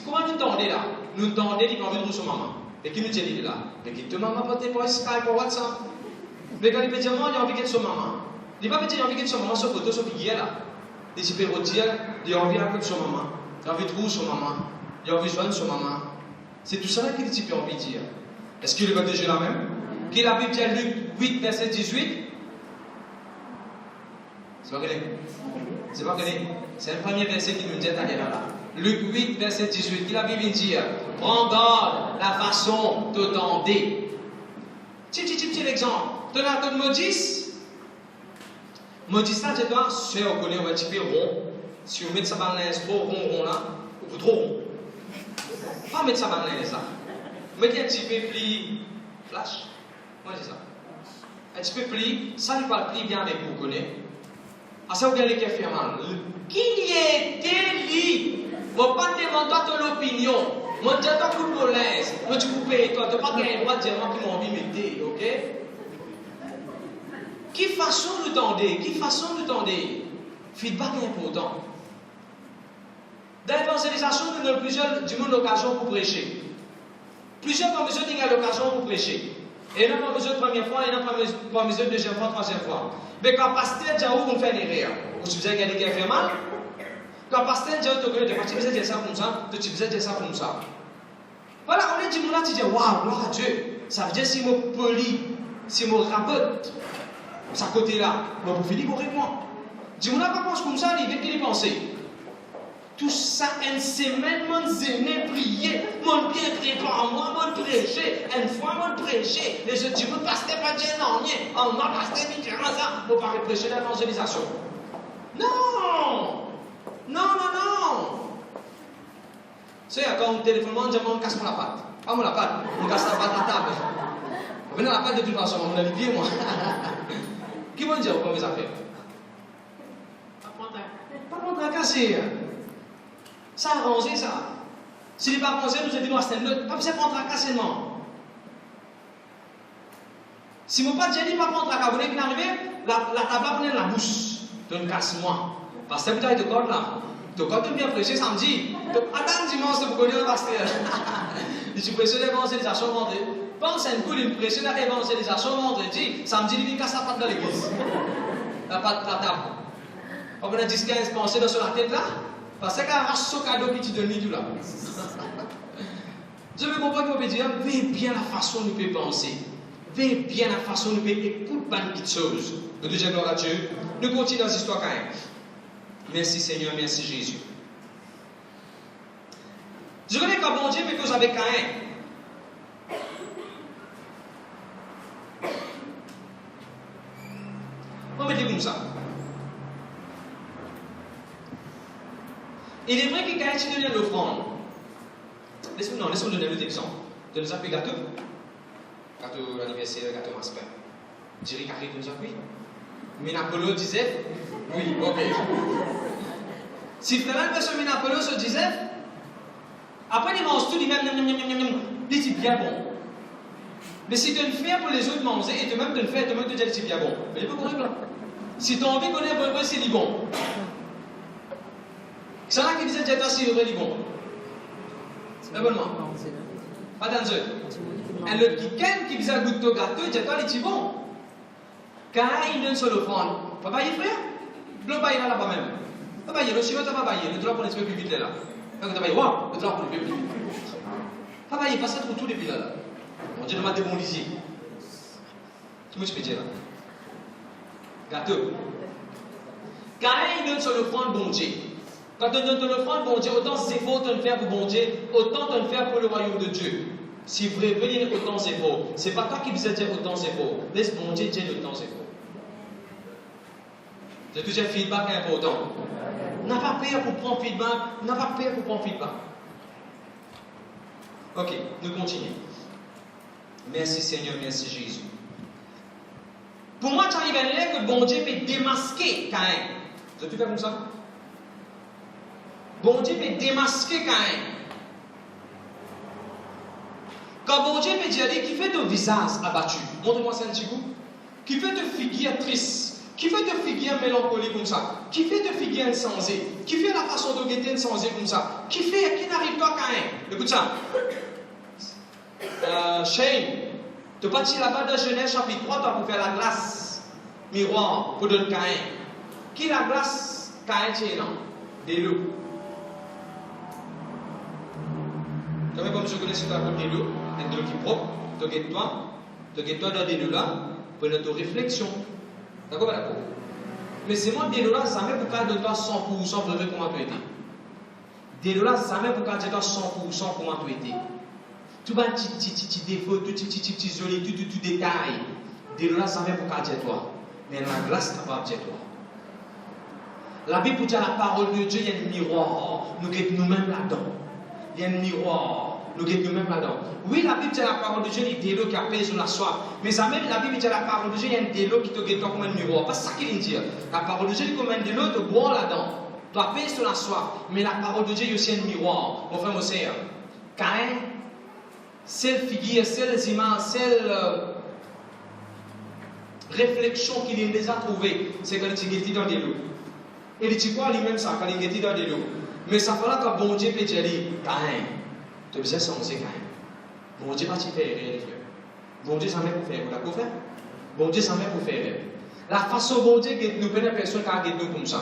Comment nous entendons là? Nous entendons qu'il a envie de trouver maman. Et qui nous dit là? Mais qui te maman pas pas Skype ou WhatsApp? Mais quand il peut dire, moi, il a envie de son maman. Il ne va pas dire, il a envie de son maman sur photo, sur figure là. Il peut dire, il a envie de son maman. Il a envie de trouver son maman. Il a envie de joindre son maman. C'est tout ça qu'il a envie de dire. Est-ce qu'il va déjà la même? Qu'il a Bible dit Luc 8, verset 18? C'est pas connu. C'est pas connu. C'est le premier verset qui nous dit à là. Luc 8, verset 18. Qu'il a Bible dit, prends garde la façon de tenter. Petit exemple. Tu as un code modis. Modis là, tu dois, si on connaît, on va typer rond. Si on met sa banane trop rond là, ou trop rond. Pas mettre sa banane là. Mettez un petit peu pli flash. Moi, c'est ça. Un petit peu pli, ça ne va pas pli bien avec vous, connaissez. Ah, ça, vous regardez qui a fait mal. Qui était lui? Je ne vais pas demander ton opinion. Je ne dis pas pour le police. Je ne dis pas, tu n'as pas le droit de dire moi qui m'ont envie de mettre, ok? Qui façon de tendre? Qui façon de tendre? Feedback est important. Dans l'évangélisation, nous avons plusieurs du monde l'occasion pour prêcher. Plusieurs ont besoin d'une l'occasion pour prêcher. Et il n'y a pas besoin de première fois, il n'y a pas besoin de deuxième fois, troisième fois. Mais quand le pasteur dit on fait des rires, vous avez regardé qui a fait mal? Quand le pasteur dit tu faisais dire ça comme ça, tu faisais dire ça comme ça. Voilà, on est dit là, tu dis waouh, gloire à Dieu. Ça veut dire si je poli, si je rabote, ça côté là, vous finissez correctement. Dis-moi pas pense comme ça, il vient qu'il y penser. Tout ça, une semaine, mon zéné prier, mon bien prépare moi, mon prêcher, une fois mon prêcher, et je dis, mon pasteur pas dire non, on m'a pasteur dit ça, pour pas prêcher l'évangélisation. Non! Non! C'est quand on téléphone, on dit, on casse la patte. Pas moi la patte, on casse la patte à la table. On venait la patte de toute façon, on a les pieds, moi. Qui va dire comment mes affaires? Pas prendre à casser. Ça a arrangé ça. Si les parents nous ont dit non, c'est neutre, pas besoin de prendre à casser, non. Si mon père dit pas prendre à casser, vous n'êtes arrivé, la table a pris la bouche. Donc casse-moi. Parce que vous avez de code là. De code de bien prêcher samedi. Attends dimanche, vous connaissez le pasteur. Je suis prêché l'évangélisation vendredi. Pensez un coup, il prêché l'évangélisation vendredi. Samedi, il vient casser la patte dans l'église. La patte de la table. On a 10-15 pensées sur la tête là. Parce que c'est ce cadeau qui te donne tout là. Je veux comprendre qu'on peut dire, veillez bien la façon dont nous pouvons penser. Veillez bien la façon dont nous pouvons écouter de choses. Nous disons gloire à Dieu. Nous continuons dans l'histoire quand même. Merci Seigneur, merci Jésus. Je connais qu'un bon Dieu fait cause avec Caïn. On va dire comme ça. Il est vrai que Caïn tu donnes l'offrande. Laisse-moi donner un autre exemple. De nous appeler gâteau. Gâteau anniversaire, gâteau masquin. Jerry Carré nous appuie. Minapolo disait, oui, ok. Si Frédéric veut se Minapolo se disait, après il mange tout, il dit bien bon. Mais si tu le fais pour les autres manger, et toi-même tu le fais, toi-même tu dis c'est bien bon. Mais il peut courir là. Si tu as envie de connaître vrai, c'est du bon. C'est là qui disait que c'est vrai du bon. Abonnement. Pas dans eux. Et le qui disait goûter au gâteau, il dit toi, il est bon. Quand il donne sur le front, papa, il frère, le bail là-bas même. Papa, il est le chien, tu vas bailler, le droit pour les plus vite là. Donc tu vas voir, le droit pour les plus vite. Papa, il passe tout depuis là. On dit de mettre des bons lisiers. Comment je peux dire là? Gâteau. Quand il donne sur le front, bon Dieu. Quand on donne sur le front, bon Dieu, autant c'est faux de le faire pour bon Dieu, autant de le faire pour le royaume de Dieu. Si vous voulez venir autant c'est faux, c'est pas toi qui vous dire autant c'est faux. Laisse bon Dieu dire autant c'est faux. C'est toujours un feedback important. N'a pas peur pour prendre feedback, n'a pas peur pour prendre feedback. Ok, nous continuons. Merci Seigneur, merci Jésus. Pour moi, tu arrives à l'air que bon Dieu peut démasquer Caïn. Vous avez tout fait comme ça? Bon Dieu peut démasquer Caïn. Quand bon Dieu peut dire qui fait ton visage abattu, montre-moi ça un petit coup. Qui fait te figure triste, qui fait te figure mélancolique comme ça, qui fait te figure insensé, qui fait la façon de guetter insensé comme ça, qui n'arrive pas Caïn. Écoute ça. Shane, tu es parti là-bas dans Genèse chapitre 3, tu as pour faire la glace miroir pour donner Caïn. Qui la glace Caïn tient là? De l'eau. Comme je connais ce que tu as de l'eau, de l'eau qui est propre, tu guettes-toi dans de l'eau là pour notre réflexion. D'accord? Mais c'est moi, de l'eau là, ça met pour qu'elle donne toi 100% vrai comment tu étais. De l'eau là, ça met pour qu'elle donne toi 100% comment tu étais. Tout va petit défaut, tout petit joli, tout détail. De là, ça vient pour qu'elle dise toi. Mais la glace n'est pas dire toi. La Bible dit la parole de Dieu, il y a un miroir. Nous guettons nous-mêmes là-dedans. Il y a un miroir. Nous guettons nous-mêmes là-dedans. Oui, la Bible dit la parole de Dieu, il y a des lots qui apaisent la soif. Mais ça même, la Bible dit la parole de Dieu, il y a des lots qui te guettent comme un miroir. Pas ça qu'il dit. La parole de Dieu, il y a comme un des lots, te boire là-dedans. Tu apaises sur la soif. Mais la parole de Dieu, il y a aussi un miroir. Mon frère, mon sœur. Caïn, celle figure, celles images, celle réflexion qu'il a déjà trouvée, c'est quand il est dans des lots. Et il dit quoi lui-même ça, quand il est dans des lots. Mais ça fera que bon Dieu peut dire, Caïn, tu as besoin de changer Caïn. Bon Dieu va te faire rien, frère. Bon Dieu, ça met pour faire, vous l'avez pour faire. Bon Dieu, ça met pour faire. La façon dont Dieu nous connaît personne qui a nous comme ça.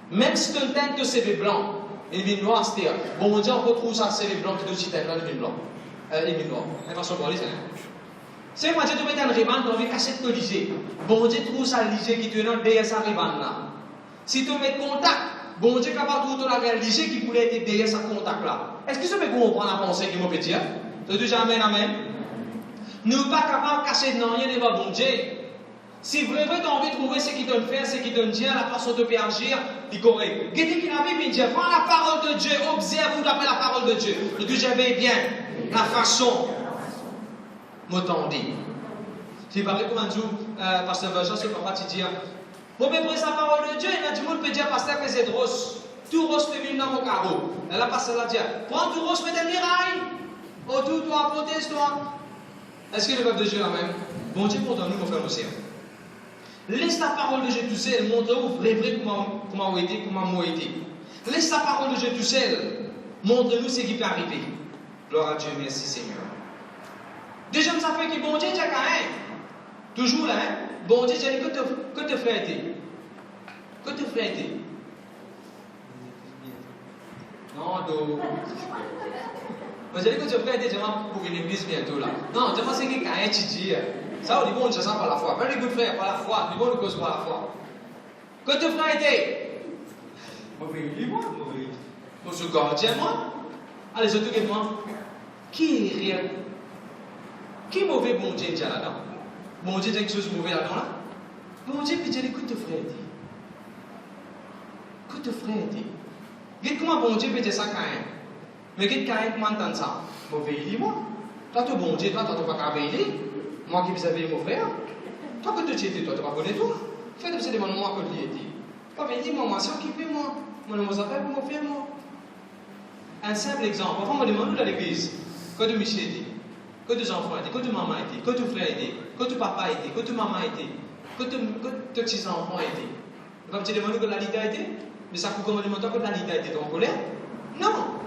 Même si tu as une teinte de CV blanc, il vient noir, c'est-à-dire, bon Dieu, on retrouve ça, CV blanc, qui est aussi teinte, là, il vient blanc. Les miroirs. De façon pour les c'est moi, Dieu te met un riban, tu as envie de casser le lycée. Bon Dieu trouve ça lycée qui te donne derrière sa riban là. Si tu mets contact, bon Dieu capable de trouver la lycée qui pourrait être derrière sa contact là. Est-ce que tu peux comprendre la pensée qui m'a fait dire? Tu dis amen, amen. Nous ne sommes pas capables de casser non rien devant bon Dieu. Si vraiment tu as envie de trouver ce qui donne faire, ce qui donne dire, la façon de faire agir, il est correct. Qu'est-ce qu'il a dit? Dire, prends la parole de Dieu, observe-vous d'après la parole de Dieu. Et que j'avais bien la façon, m'entendez. C'est pareil comme un jour, pasteur Bergeron, c'est papa qui dit, pour mépriser la parole de Dieu, il y a du monde qui peut dire, pasteur, que c'est rose. Tout rose peut venir dans mon carreau. Et là, pasteur l'a dit, prends tout rose, mets des mirailles. Autour de toi, protège-toi. Est-ce que le peuple de Dieu est la même? Bon Dieu, pour nous, mon frère, aussi. Laisse la parole de Dieu tout seul, montre-nous vrai comment on était, comment moi été. Laisse la parole de Dieu tout seul, montre-nous ce qui peut arriver. Gloire à Dieu, merci Seigneur. Deuxième affaire qui bon Dieu dit à Caïn, toujours là, hein? Bon Dieu dit que te frère était. Que te frère était. Non, donc. Vous allez que te frère était pour une église bientôt là. Non, je pense que Caïn dit. Ça, au niveau, on dit ça par la foi. Very good frère, par la foi. Au niveau, on cause par la foi. Que te frère était. Mauvais, dis-moi, mauvais. Monsieur gardien, moi. Allez, je te moi. Qui est réel? Qui est mauvais, bon Dieu, là-dedans? Bon Dieu, dit quelque chose de mauvais là-dedans, là? Bon Dieu, puis dit, écoute, frère, dit. Écoute, frère, dit. Regarde comment bon Dieu peut dire ça, Caïn. Mais regarde Caïn, comment entend ça? Mauvais, dis-moi. Toi, tu es bon Dieu, toi, tu n'as pas qu'à veiller. Moi qui vous avais mon frère. Toi, que tu étais, toi, tu n'as pas connu toi. Faites de demander moi que tu étais. Pas venir, moi, c'est occupé, moi. Moi, je vous appelle pour mon frère, moi. Un simple exemple. Parfois, on me demande dans l'église. Que de Michel était, que de enfants étaient, que de maman était, que de frère était, que de papa était, que de maman était. que tes petits-enfants étaient. Comme tu demandes que la lité a été, mais ça coûte comme alimentaire que la lité a été en colère. Non.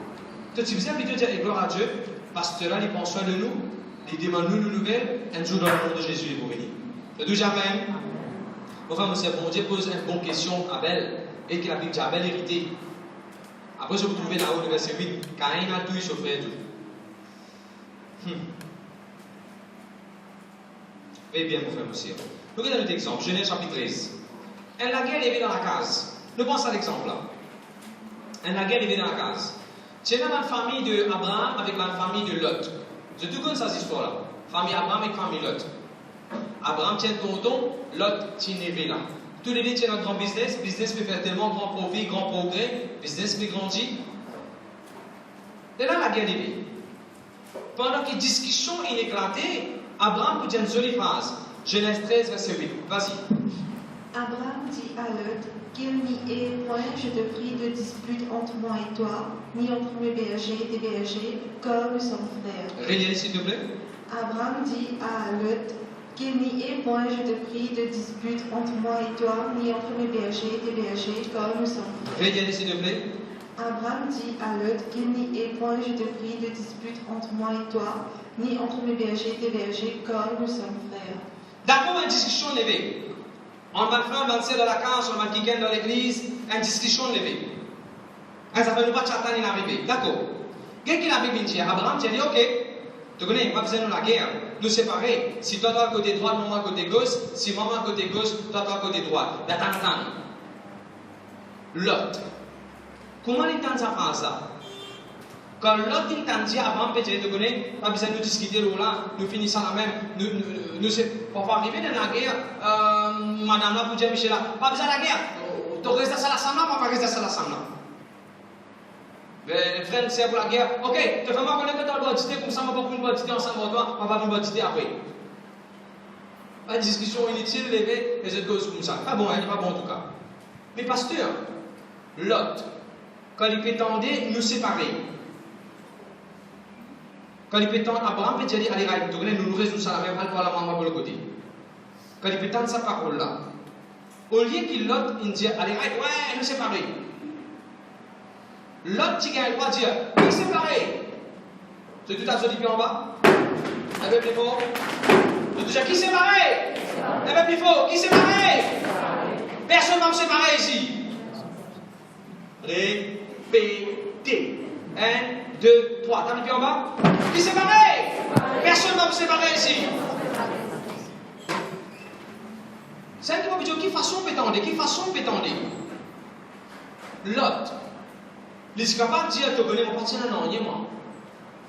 Tu faisais habitude de dire, et gloire à Dieu, pasteur là, il prend soin de nous, il demande nous une nouvelle, un jour dans le nom de Jésus, il va venir. Le deux jamais. Enfin, monsieur, bon Dieu pose une bonne question à Abel, et que la Bible dit Abel hérité. Après, je vous trouvez là-haut, le verset 8, Caïn a tout, il souffrait tout. Eh bien, mon frère, monsieur. Nous regardons notre exemple, Genèse chapitre 13. Un laguerre est arrivé dans la case. Nous pensons à l'exemple là. Un laguerre est arrivé dans la case. C'est dans la famille d'Abraham avec la famille de Lot. Je tout connais cette histoire-là. Famille Abraham avec famille Lot. Abraham tient tonton, Lot tient Névé là. Tous les deux tiennent un grand business. Business peut faire tellement grand profit, grand progrès. Business peut grandir. Et là, la guerre est arrivée. Pendant que discussion est éclatée, Abraham peut dire une jolie phrase. Genèse 13, verset 8. Vas-y.
Abraham dit à Lot qu'il n'y ait point, je te prie, de dispute entre moi et toi, ni entre mes bergers et tes bergers, car nous sommes frères.
Réalisez s'il te plaît.
Abraham dit à Lot qu'il n'y ait point, je te prie, de dispute entre moi et toi, ni entre mes bergers et tes bergers, car nous sommes frères.
Réalisez s'il te plaît.
Abraham dit à Lot qu'il n'y ait point, je te prie, de dispute entre moi et toi, ni entre mes bergers et tes bergers, car nous sommes frères.
D'accord, une discussion levée. On va faire avancer dans la case, on va quitter dans l'église, une discussion levée. Ça fait nous pas chatan in arrivé. D'accord. Qu'est-ce que la Bible dit? Abraham dit ok, tu connais, pas besoin de la guerre. Nous séparer. Si toi tu à côté droit, moi à côté gauche. Si moi à côté gauche, toi à côté droit. D'attendre. L'autre. Comment il entend ça faire ça? Quand l'autre entend dire Abraham peut dire, tu connais, pas besoin de discuter là, nous finissons la même. Nous pour arriver dans la guerre, madame là pour dire Michel là, pas besoin de la guerre. Tu restes à la semaine, on va rester à la semaine. Les frères, c'est pour la guerre. Ok, tu fais moi connaître que tu as le droit comme ça, on va pas une baptité ensemble avec toi, on va une baptité après. Pas de discussion inutile, levée, et cette cause comme ça. Pas bon, elle n'est pas bon en tout cas. Mais pasteur, Lot, quand il prétendait nous séparer, quand il prétend, Abraham peut dire, allez, nous résoudons ça, la même pour la maman pour le côté. Quand il prétend sa parole-là, au lieu qu'il Lot, il dit, allez, ouais, nous séparer. L'autre qui gagne droit dire, qui séparé? C'est tout à ce dit en bas. Un peu plus fort. Je dis, qui séparé? Un peu plus fort. Qui séparé? Personne ne va me séparer ici. Répétez. 1, 2, 3. T'as mis en bas? Qui séparé? Personne ne va me séparer ici. C'est un qui va me dire, qui façon pétendre? Qui façon pétendre? L'autre. Il est capable de dire, tu connais, mon parti n'a rien, moi.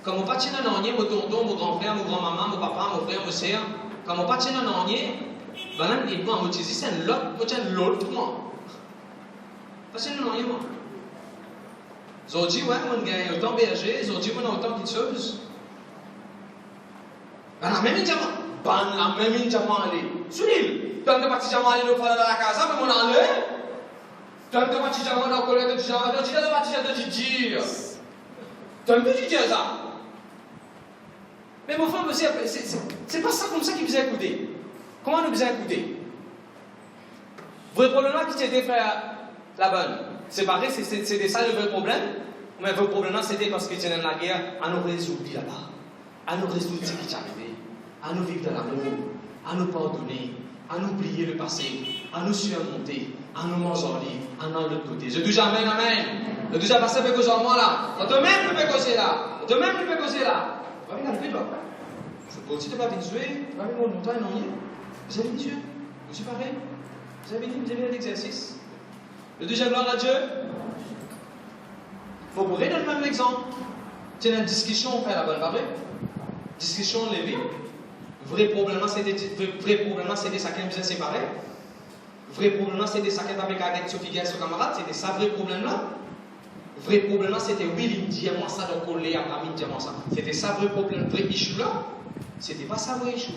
Quand mon parti n'a rien, mon tonton, mon grand-frère, mon grand-maman, mon papa, mon frère, mon soeur, quand mon parti n'a rien, ben il doit m'utiliser, c'est l'autre, moi. Parce que n'a rien, moi. Ils ont dit, ouais, on gagne autant berger, ils ont dit, on a autant de petites choses. Ben la même diamant. Ben la même diamant, allez. Souris, tant de parti diamant, allez, nous faire dans la casa, mais on en est. Tant de parti diamant, on a collé de diamant, on dit, de parti diamant, de dire. Tant de dire ça. Mais mon frère, c'est pas ça comme ça qu'il vous a écouté. Comment nous vous a écouté? Vous répondez là qui c'était frère la bonne. C'est pareil, c'était ça le vrai problème. Mais le vrai problème, c'était parce que c'était dans la guerre, à nous résoudre là-bas. À nous résoudre ce qui est arrivé. À nous vivre dans l'amour. À nous pardonner. À nous oublier le passé. À nous surmonter. À nous manger à nous de l'autre côté. Je dis jamais amen. Je dis jamais ça peut causer en moi là. Toi-même, tu peux causer là. Toi-même, tu peux causer là. Va venir arriver toi. Je peux aussi te pas venir jouer. Va venir mon montagne, non. Vous avez Dieu. Vous suis pareil. Vous avez l'exercice. Le deuxième gloire à Dieu. Il faut pourrir dans le même exemple. C'est une discussion, on fait la bonne, pas vrai? Discussion levée. Vrai problème, c'était ça qui nous a séparés. Vrai problème, c'était ça qui avait avec Sophie Guerre, son camarade. C'était ça, vrai problème là. Vrai problème là, c'était oui, il me dit moi ça, donc on l'a, Abraham, il me dit moi ça. C'était ça, vrai problème, vrai issue là. C'était pas ça, vrai issue.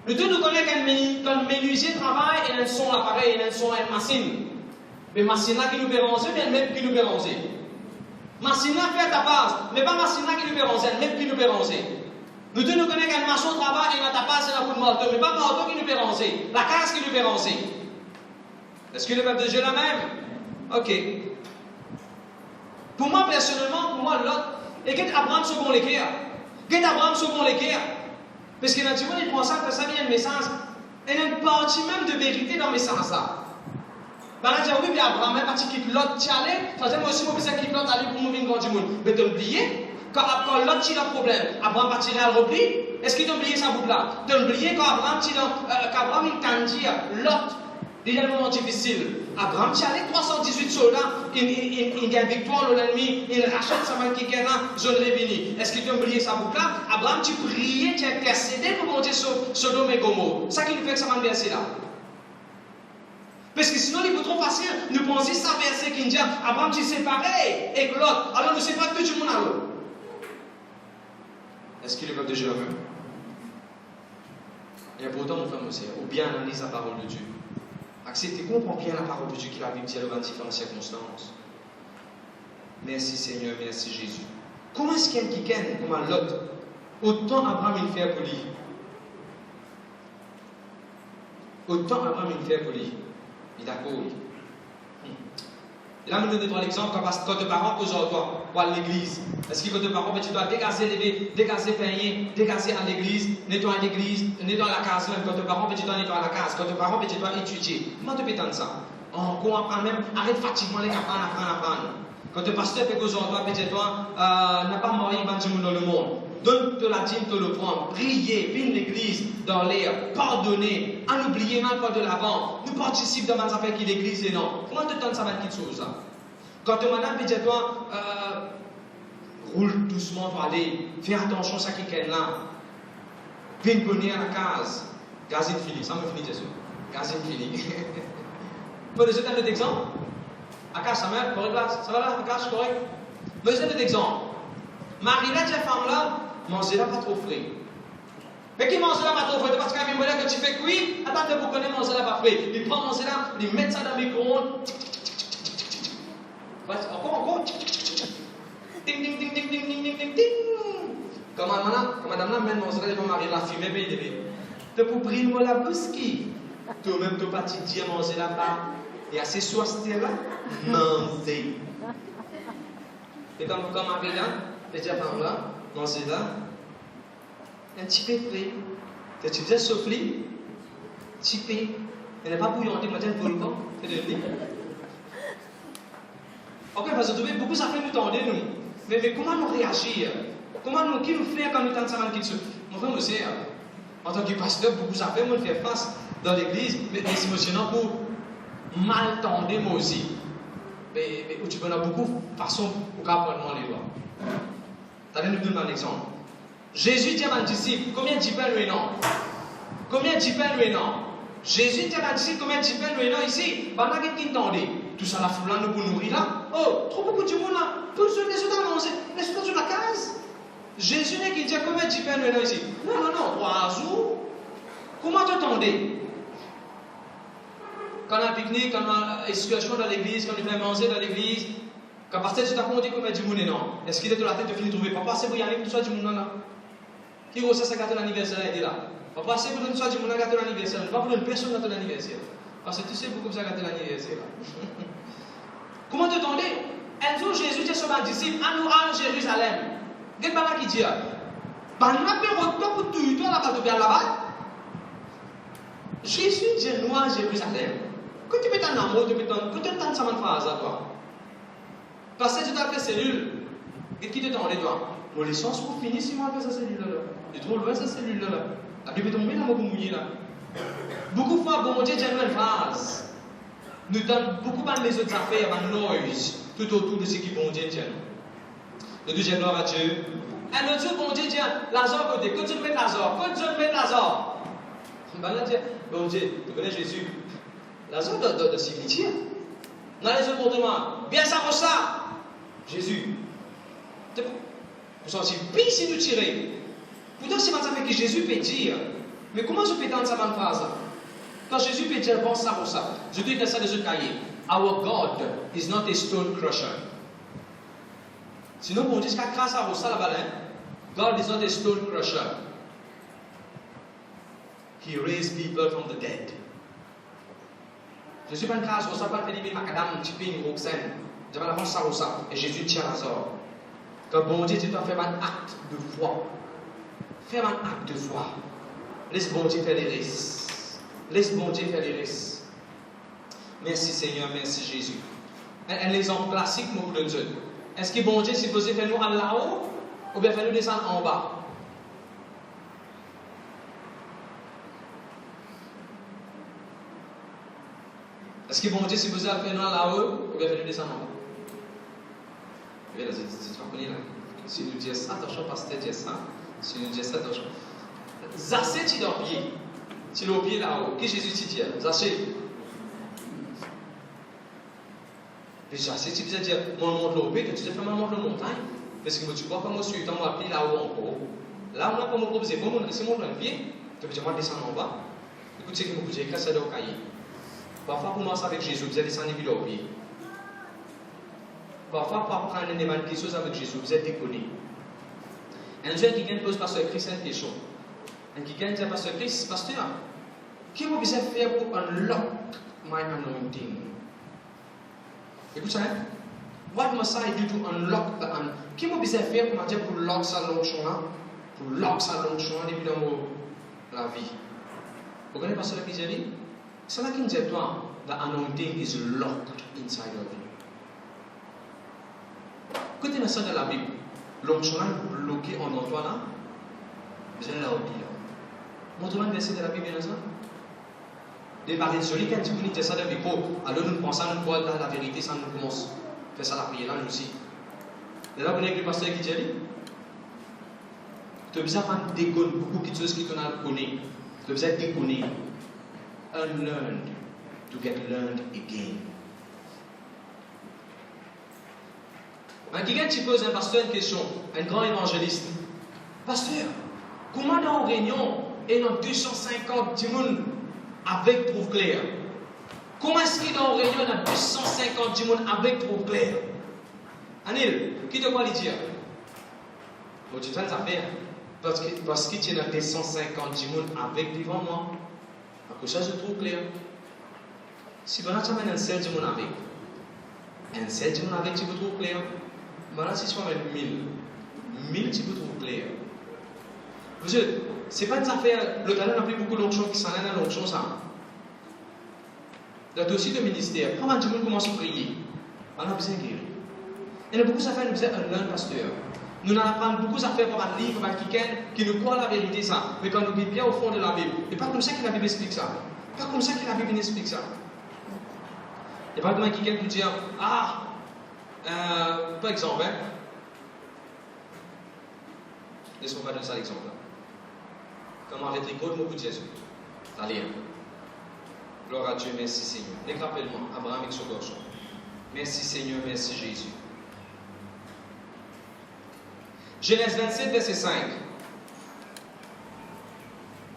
Le tout nous connaît quand le menuisier travaille, il a un son l'appareil, il a un son une machine. Mais machine là qui nous bérange, mais même qui nous bérange. Machine là fait ta base, mais pas machine là qui nous bérange, même qui nous bérange. Nous devons nous connaître qu'une maçon travaille et dans ta passe, c'est un coup de marteau. Mais pas le marteau qui nous fait rancer. La casse qui nous fait rancer. Est-ce que le peuple de Dieu est la même? Ok. Pour moi, personnellement, pour moi, l'autre, et qu'est-ce Abraham second l'équerre? Qu'est-ce Abraham second l'équerre? Parce que dans le monde, il pense que ça vient de message. Il y a une partie même de vérité dans le message là. Ben là, oui, mais Abraham, même quand il quitte l'autre, tu allais, ça veut dire moi aussi, moi, je quitte l'autre, aller pour mourir grand du monde. Mais tu as oublié, quand l'autre tire un problème, Abraham va tirer à le repli. Est-ce qu'il t'a oublié ça bout là? Tu as oublié quand Abraham il t'a dit, l'autre, il y a un moment difficile. Abraham, tu allais 318 soldats, il gagne victoire de l'ennemi, il rachète sa main qui est là, zone réunie. Est-ce qu'il t'a oublié ça bout là? Abraham, tu priais, tu intercédais pour monter sur Sodome et Gomorrhe. C'est ça qui nous fait que ça va verser là. Parce que sinon, il est trop facile. Nous pensons ça verset qui dit Abraham, tu sais pareil avec l'autre. Alors, nous ne sais pas tout le monde à l'autre. Est-ce qu'il est peuple de Dieu même? Et pourtant, mon frère, ou bien analyse la parole de Dieu. Acceptez, comprends bien la parole de Dieu qui la Bible dit dans différentes circonstances. Merci Seigneur, merci Jésus. Comment est-ce qu'il y a quelqu'un, comme l'autre, autant Abraham il fait pour lui? Autant Abraham il fait pour lui. Il est d'accord. Là, nous donnons l'exemple quand tes parents posent en toi, pour aller à l'église. Est-ce que tes parents, tu dois dégazer payer, dégazer à l'église, nettoyer l'église, nettoyer la case même. Quand tes parents, tu dois nettoyer la case. Quand tes parents, tu dois étudier. Comment tu peux entendre ça? On apprend même, arrête fatiguement les apprendre. Quand le pasteur fait cause en toi, tu dois n'a pas marié dans le monde. Donne-te la dîme, te le prendre. Priez, viens l'église dans l'air, pardonner, en oublier mal pas de l'avant. Nous participons dans les affaires qui l'église et non. Comment te donnes ça va quelque chose? Quand tu madame dit toi, roule doucement pour aller, fais attention à ce qui est là. Viens venir à la case. Gazine fini, ça me finit de ça. Gazine fini. Pour donner un autre exemple. Akash, ça m'a correct là? Ça va là, Akash, correct? Mais c'est un autre exemple. Marie-là, cette femme-là, mangez-la pas trop frais. Mais qui mange-la pas trop frais? Parce qu'à un moment que tu fais cuire, attends, vous connaissez manger-la pas frais. Il prend manger-la, il met ça dans le micro-ondes. Encore. Ding, ding, ding, ding, ding, ding, ding, ding, ding. Comme madame-là, même manger-la, il va marier la fumée, mais il est. Tu peux briller la bousquille. Toi-même, tu pas te dire manger-la pas. Et à ces soirs, c'était là, manger. Et comme Marie-là, les diaphragmes là, manger là, un petit peu frais. Tu disais souffler, petit peu. Il n'est pas bouillanté, mais un volcan, c'est de l'eau. Ok, parce que beaucoup ça fait nous tendre, nous. Mais comment nous réagir? Qui nous fait quand nous tentons ça dans le kitchen? Mon frère, monsieur, en tant que pasteur, beaucoup ça fait, moi, je fais face dans l'église, mais c'est émotionnant pour mal tendre, moi aussi. Mais tu peux avoir beaucoup de façons pour apprendre les lois. Allez nous donner un exemple. Jésus dit à un disciple, combien de pains nous non? Combien de pains nous non? Jésus dit à un disciple, combien de pains nous non ici? Pendant qu'il t'entendait, tout ça la foule là, nous pour nourrir là. Oh, trop beaucoup de monde là. Pour ceux qui sont dans laisse-toi sur la case. Jésus n'est qui dit combien de pains nous non ici? Non, 3 jours. Comment t'entendais? Quand on a un pique-nique, quand on a une excursion dans l'église, quand on fait manger dans l'église, quand pasteur tu t'as compté combien de monde non? Est-ce qu'il est de la tête de finir de trouver? Papa, c'est pour y aller pour tout ça du monde là. Qui reçoit sa gâteau d'anniversaire il est là. Papa, c'est pour tout ça du monde gâteau d'anniversaire. Pas pour une personne gâteau d'anniversaire. Parce que tu sais beaucoup ça gâteau d'anniversaire là. Comment te tendez? Un jour Jésus dit à son disciple, à nous à Jérusalem. Qu'est-ce que qui dit? Bah nous n'avons pas pour tout toi là-bas, tu viens là-bas. Jésus dit nous à Jérusalem. Quand tu mets un amour, tu mets un. Quand tu entends ça, phrase à toi. Parce que tu as fait cellule. Et qui te tend les doigts? Mon licence pour finir si moi avec sa cellule-là. Il est trop loin sa cellule-là. La Bible est tombée là, mon mouillé là. Beaucoup de fois, bon Dieu dit une phrase. Nous donnons beaucoup de les autres affaires, de noise, tout autour de ce qui bon Dieu tient. Le deuxième gloire à Dieu. Un autre jour, bon Dieu dit Lazare côté. Quand tu mets Lazare, Ben là, bon Dieu, tu connais Jésus. Lazare de cimetière. Dans les autres comportements, bien ça pour ça. Jésus. Vous sentez pire si nous tirons. Pourtant, c'est pas ça que Jésus peut dire. Mais comment je peux entendre ça dans phrase? Quand Jésus peut dire bon ça pour ça. Je dis que ça dans ce cahier. Our God is not a stone crusher. Sinon, bon Dieu, c'est grâce à ça là-bas, God is not a stone crusher. He raised people from the dead. Je ne suis pas une classe où ça va faire macadam, chipping, Roxane. Je vais la ça ou ça. Et Jésus tient Lazare. Quand bon Dieu, tu dois faire un acte de foi. Faire un acte de foi. Laisse bon Dieu faire les risques. Laisse bon Dieu faire les risques. Merci Seigneur, merci Jésus. Un exemple classique, nous vous donne. Est-ce que bon Dieu, si vous faire nous en là-haut, ou bien faire nous descendre en bas? Est-ce que bon Dieu, si vous avez fait nous là-haut, ou bien faire nous descendre en bas? Oui, là, c'est pas connu là. Si nous disons ça, attention, pasteur dit ça. Si nous disons ça, attention. Zassé, tu es au pied. Tu es au pied là-haut. Qui Jésus tu dis? Zassé. Déjà, si tu veux dire, moi, monte le pied, tu te fais moi monte la montagne. Parce que tu vois comment je suis, dans appelé là-haut encore. Là, on a comme proposé, bon, si mon pied, tu peux dire, moi, descendre en bas. Écoute, c'est que vous pouvez casser le cahier. Parfois, pour commencer avec Jésus, vous allez descendre au pied. Parfois, pour apprendre quelque chose avec Jésus, vous êtes déconné. Un jour, quelqu'un pose pasteur Christ une question. Et quelqu'un dit à pasteur Christ, pasteur, qu'est-ce que vous avez fait pour unlock my anointing? Écoute ça, hein? What must I do to unlock the anointing? Qu'est-ce que vous avez fait pour lock sa l'onction là? Pour lock sa l'onction depuis la vie. Vous connaissez pasteur qui dit? C'est là qu'il dit toi, the anointing is locked inside of you. Côté dans de la Bible, l'onction est bloqué en toi là, vous allez la oublier. Montre-moi un verset de la Bible, bien ça. Des paroles solides, quand tu dis ça de micro, alors nous pensons à nous voir dans la vérité, ça nous commence. Faire ça la prière là, nous aussi. Et là, vous avez le pasteur qui dit, tu as besoin de déconner beaucoup de choses qui t'en as connu. Tu as besoin de déconner. Unlearned to get learned again. Quelqu'un qui pose un pasteur une question, un grand évangéliste. Pasteur, comment dans une réunion et dans 250 personnes avec trouve clair? Comment est-ce qu'il dans une réunion dans 250 personnes avec trouve clair? Anil, qui te quoi lui dire? Bon, tu fais ça faire. Parce que tu es dans 250 personnes avec devant moi. À cause de ça, je trouve clair. Si tu as un seul personne avec, un seul personne avec, tu peux trouver clair. Maintenant, si tu vas mettre 1000, tu peux trouver clair. Vous savez, ce n'est pas une affaire, le talent n'a plus beaucoup d'onction qui s'en est dans l'onction, ça. Dans le dossier de ministère, quand tu commences à prier, on a besoin de guérir. Il y a beaucoup d'affaires, nous besoin d'un pasteur. Nous en apprenons beaucoup d'affaires pour un livre, par quelqu'un qui nous croit la vérité, ça. Mais quand nous vivons bien au fond de la Bible, et pas comme ça que la Bible explique ça. Pas comme ça que la Bible explique ça. Et pas comme quelqu'un qui dit, par exemple, hein, laisse-moi pas donner ça l'exemple. Comment avec les codes, beaucoup de Jésus. Allez, gloire à Dieu, merci Seigneur. Rappelle-moi, Abraham et son garçon. Merci Seigneur, merci Jésus. Genèse 27, verset 5.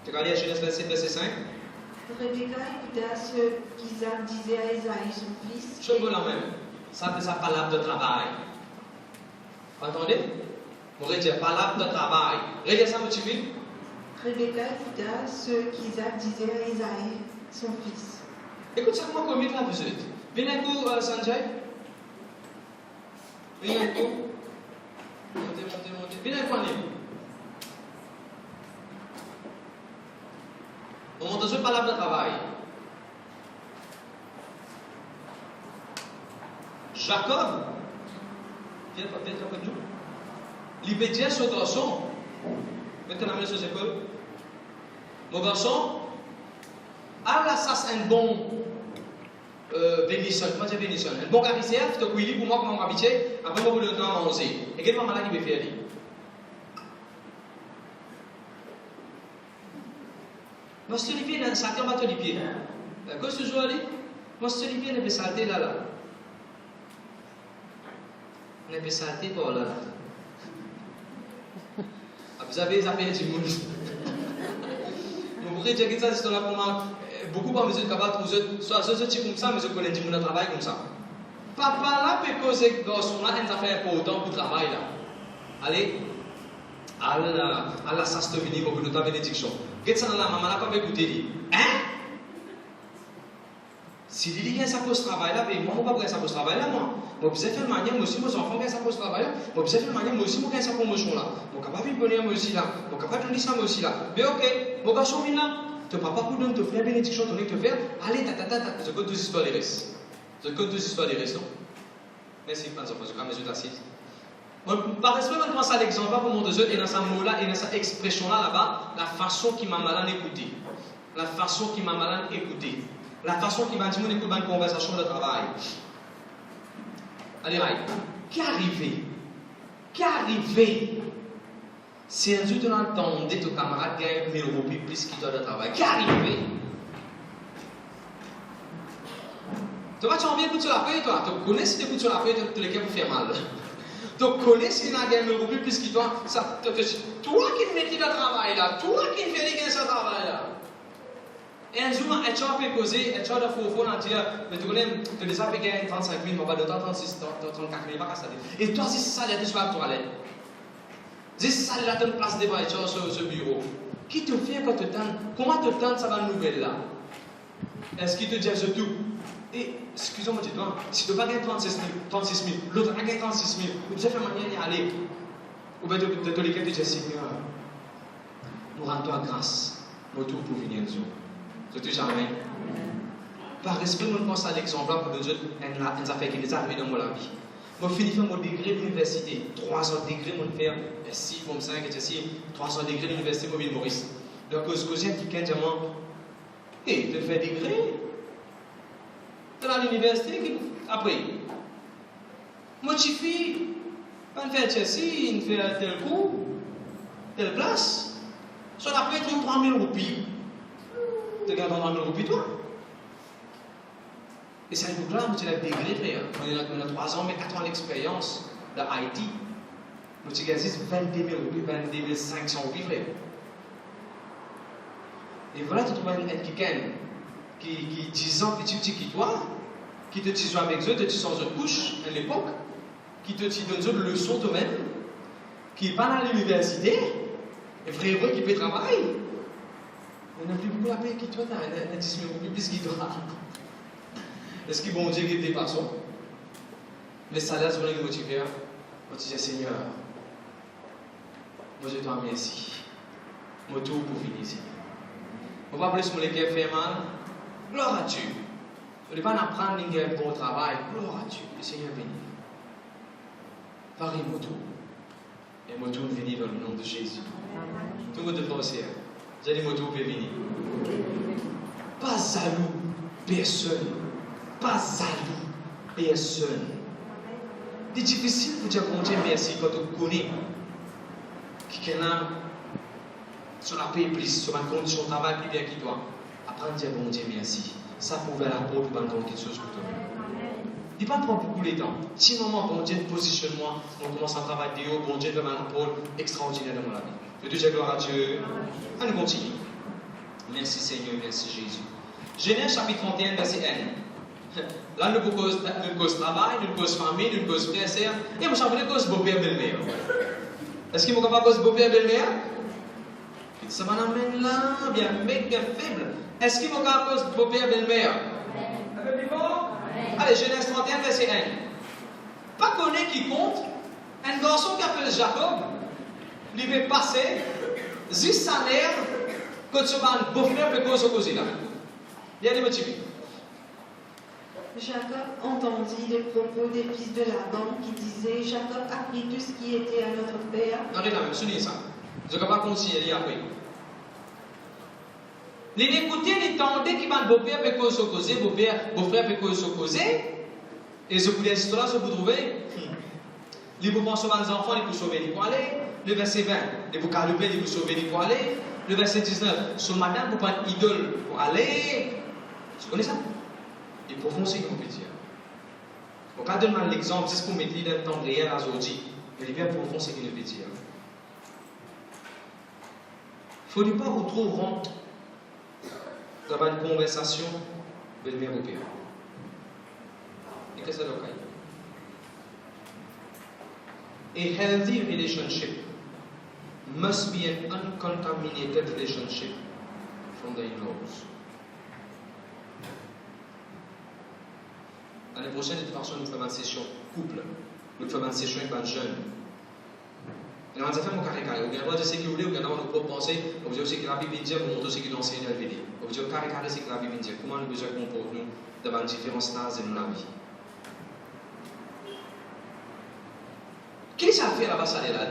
Tu regardes à Genèse 27, verset 5.
Rebecca écouta ce qu'Isaac disait à Esaïe, son fils.
Je veux la même. Ça, c'est sa palabre de travail. Vous entendez? On va dire palabre de travail. Regardez ça, votre fille.
Rebecca écouta ce qu'Isaac disait à Esaïe, son fils.
Écoute ça, comment là vous êtes? Venez un coup, Sanjay. Venez un coup. Montez. Venez un coup, Anil. On monte sur palabre de travail. Jacob, viens près de nous. Il peut dire son garçon, mettez la main sur ses épaules. Mon garçon, Allah, ça c'est un bon bénisson, comment dire bénisson? Un bon carisseur, tu as pour moi comme on habitué, après moi, vous le temps à manger. Et quel moment là qui peut faire? Moi, je te dis, dans le sac, on va te dire. D'accord, ce jour-là? Moi, je te dis, on peut salter là. On peut salter par là. Vous avez les affaires du monde. Vous pourrez dire que ça, c'est là pour moi. Beaucoup de mesures capables de trouver. Soit ceux qui comme ça, mais je connais du monde à travail comme ça. Papa là peut causer garçon là une affaire importante pour le travail là. Allez, Allah ça se venir pour nous ta bénédiction. Qu'est-ce que la maman n'a pas écouté dit? Hein? Si il dit que ça pose travail là, mais moi, je ne vais pas ça pose travail là, moi. Je vais faire manière, moi aussi, mes enfants, ça pose travail là. Je vais faire manière, moi aussi, je vais faire promotion là. Je suis capable de venir moi aussi là. Je suis capable de donner ça moi aussi là. Mais ok, mon garçon vient là. Ton papa pour donner te faire bénédiction, ton te faire. Allez, je compte deux histoires des restes. Je compte deux histoires des restes, non? Merci, pas de je vais mes yeux assises. Par respect, je pense à l'exemple pour mon deux et dans sa mot-là, et dans sa expression-là, là-bas, la façon qui m'a malade écouté. La façon qui m'a malade écouté. La façon qui m'a dit, mon écoute, une conversation de travail. Allez, Rai, qui est arrivé? Qui est arrivé? Si un jour tu entendais ton camarade gagne 1000 roupies plus qu'il doit de travail, qui est arrivé? Tu vas, tu as envie d'écouter sur la paix, toi? Tu connais si tu écoutes sur la paix, tu les cas pour faire mal. Tu connais si tu as gagné 1000 roupies plus qu'il doit. Toi qui mets qui de travail là, toi qui fais les gains de travail là. Et un jour, un jour peut causer, un jour de faux dans dire, mais tu connais, tu les as payé 35 000, mais pas de 36, 34 000, pas qu'à ça. Et toi, si ça, tu vas à la toilette. Si ça, là, tu as une place devant ce bureau. Qui te fait quand tu tentes? Comment te tentes ça va nouvelle là? Est-ce qu'il te dit je tout? Et, excusez-moi, dis-toi, si tu n'as pas gagné 36 000, l'autre a gagné 36 000, tu sais faire manière d'y aller. Ou bien de te dire, Seigneur, nous rendons grâce, nous tout pour venir nous. C'est jamais. Par respect, je pense à l'exemple pour nous autres, une affaire qui nous a arrivé dans ma vie. Je finis faire mon degré d'université, 3 ans de degré, je vais faire 6, 5, 3 ans de degré d'université pour Maurice. Donc, ce que qui dit, hey, tu fais degré? Tu es à l'université, après. Moi, je suis, on fait ceci, on fait tel cours, telle place. Soit après, tu as 3 000 roupies. Tu as 3 000 roupies, toi. Et c'est un coup là, tu as degré, frère. On a 3 ans, mais 4 ans d'expérience de IT. Tu as 22 000 roupies, 22 500 roupies, frère. Et voilà, tu trouves un quelqu'un qui 10 ans petit qui toi, qui te dit avec eux, te dit sans eux couche à l'époque, qui te dit donne eux leçon toi-même, qui n'est pas à l'université, et frère qui peut travailler. On n'a plus beaucoup la paix qui toi, tu as 10 000 roupies plus qui toi. Est-ce que bon Dieu qui te dépasse? Mais ça laisse vraiment motiver. On dit Seigneur, moi je te remercie. Moi tout pour finir ici. On va plus mon cœur fait mal. Gloire à Dieu. On ne va pas apprendre un bon travail. Gloire à Dieu. Le Seigneur bénit. Paris mon tout. Et mon tout venir dans le nom de Jésus. Tout le monde devant le ciel. J'ai dit mon tout peut venir. Pas jaloux, personne. Pas jaloux, personne. C'est difficile pour dire bon Dieu merci quand tu connais qui est là sur la paix plus, sur une condition de travail plus bien que toi. Apprendre à dire bon Dieu merci. Ça peut ouvrir la porte pour une quelque chose pour toi. Il ne pas prendre beaucoup de temps. Si moment bon Dieu positionne-moi, on commence à travailler, bon Dieu fait un apport extraordinaire dans ma vie. Je te dis gloire à Dieu. Allez, continue. Merci Seigneur, merci Jésus. Genèse chapitre 31, verset 1. Là, nous cause travail, nous cause famille, nous cause frère, sœur. Et moi, j'en cause beau-père, belle-mère. Est-ce qu'il m'a pas cause beau-père, belle-mère? Ça m'amène là, bien mec, bien faible. Est-ce qu'il m'a pas cause beau-père, belle-mère? Un peu plus fort? Allez, Genèse 31, verset 1. Pas connaître qui compte, un garçon qui s'appelle Jacob, il va passer, juste sa mère, quand tu vas un beau-frère, peut cause au cause là. Il y a des motifs.
Jacob entendit les propos des fils de Laban qui disaient Jacob a pris tout ce qui était à notre père.
Regardez là, soulignez ça. Je ne vais pas continuer après. Les écouter, les tendez qui va beau-père peut cause au cause, beau-frère peut cause au cause. Et je vous laisse là, je vous trouvez. Les vous pensez aux enfants, les vous sauver les poilets. Le verset 20, les vous calouper, les vous sauver les poilets. Le verset 19, ce matin, vous prenez idole pour aller. Tu connais ça? Et profond, c'est qu'on peut dire. On ne peut pas donner l'exemple, c'est ce qu'on met dans le temps réel à aujourd'hui. Mais les bien profond, c'est qu'on peut dire. Il ne faut pas vous trop rendre d'avoir une conversation de le même au père. Et qu'est-ce que ça doit faire? A healthy relationship must be an uncontaminated relationship from the in-laws. L'année prochaine, de toute façon, nous faisons une session couple. Nous faisons une session avec un jeune. Et on a fait mon carré. Vous avez ce que vous voulez, vous avez nos propres pensées. Vous avez ce que la Bible dit, vous montrez ce que l'enseignant dit. Vous avez carré, ce que la Bible dit. Comment nous besoin de comporter nous devant différents stades de notre vie. Qu'est-ce que ça fait là-bas, ça là?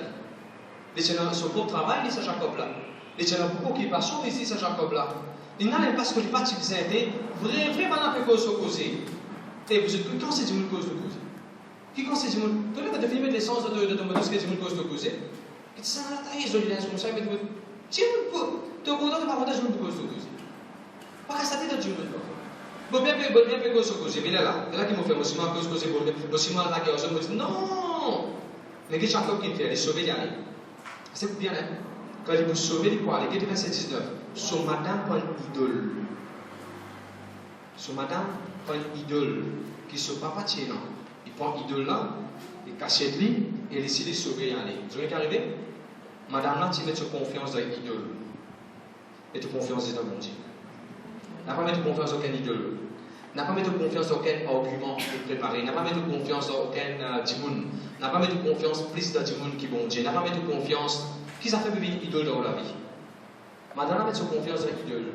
Les gens sont pour travail, ils sont Jacob là. Les gens beaucoup qui passent ici, c'est Jacob là. Il n'a pas ce que les parties qui s'étaient vraiment un peu cause causée. Et vous êtes quand c'est une cause de cause? Qui quand c'est une cause? Tu as défini l'essence de ton modèle, c'est une cause de cause. Et ça n'a pas été isolé comme ça, mais tu es content de partager une cause de cause. Pas qu'à ça t'est dans une cause. Bon, bien cause de cause. Mais là qui m'a fait, aussi mal cause de cause, aussi mal la guerre, je me dis non. Mais qu'est-ce que Jacob qui fait? Il est sauvé d'aller. C'est bien, hein? Quand il vous sauver, il quoi? Les verset 19. Son madame prend une idole. Son madame prend une idole qui ne pas partir, non. Il prend une idole là, il cache lui et il décide de sauver et aller. Vous voyez qu'arrivé? Madame là, tu mets ta confiance dans l'idole. Et ta confiance dans mon Dieu. N'a pas mettre confiance dans aucune idole. N'a pas mettre confiance dans aucun argument préparé. N'a pas mettre confiance dans aucun dimoun. N'a pas mettre confiance plus dans dimoun qui bon Dieu. N'a pas mettre confiance. Qui ça fait vivre une idole dans la vie? Madame a mettre sa confiance dans l'idole.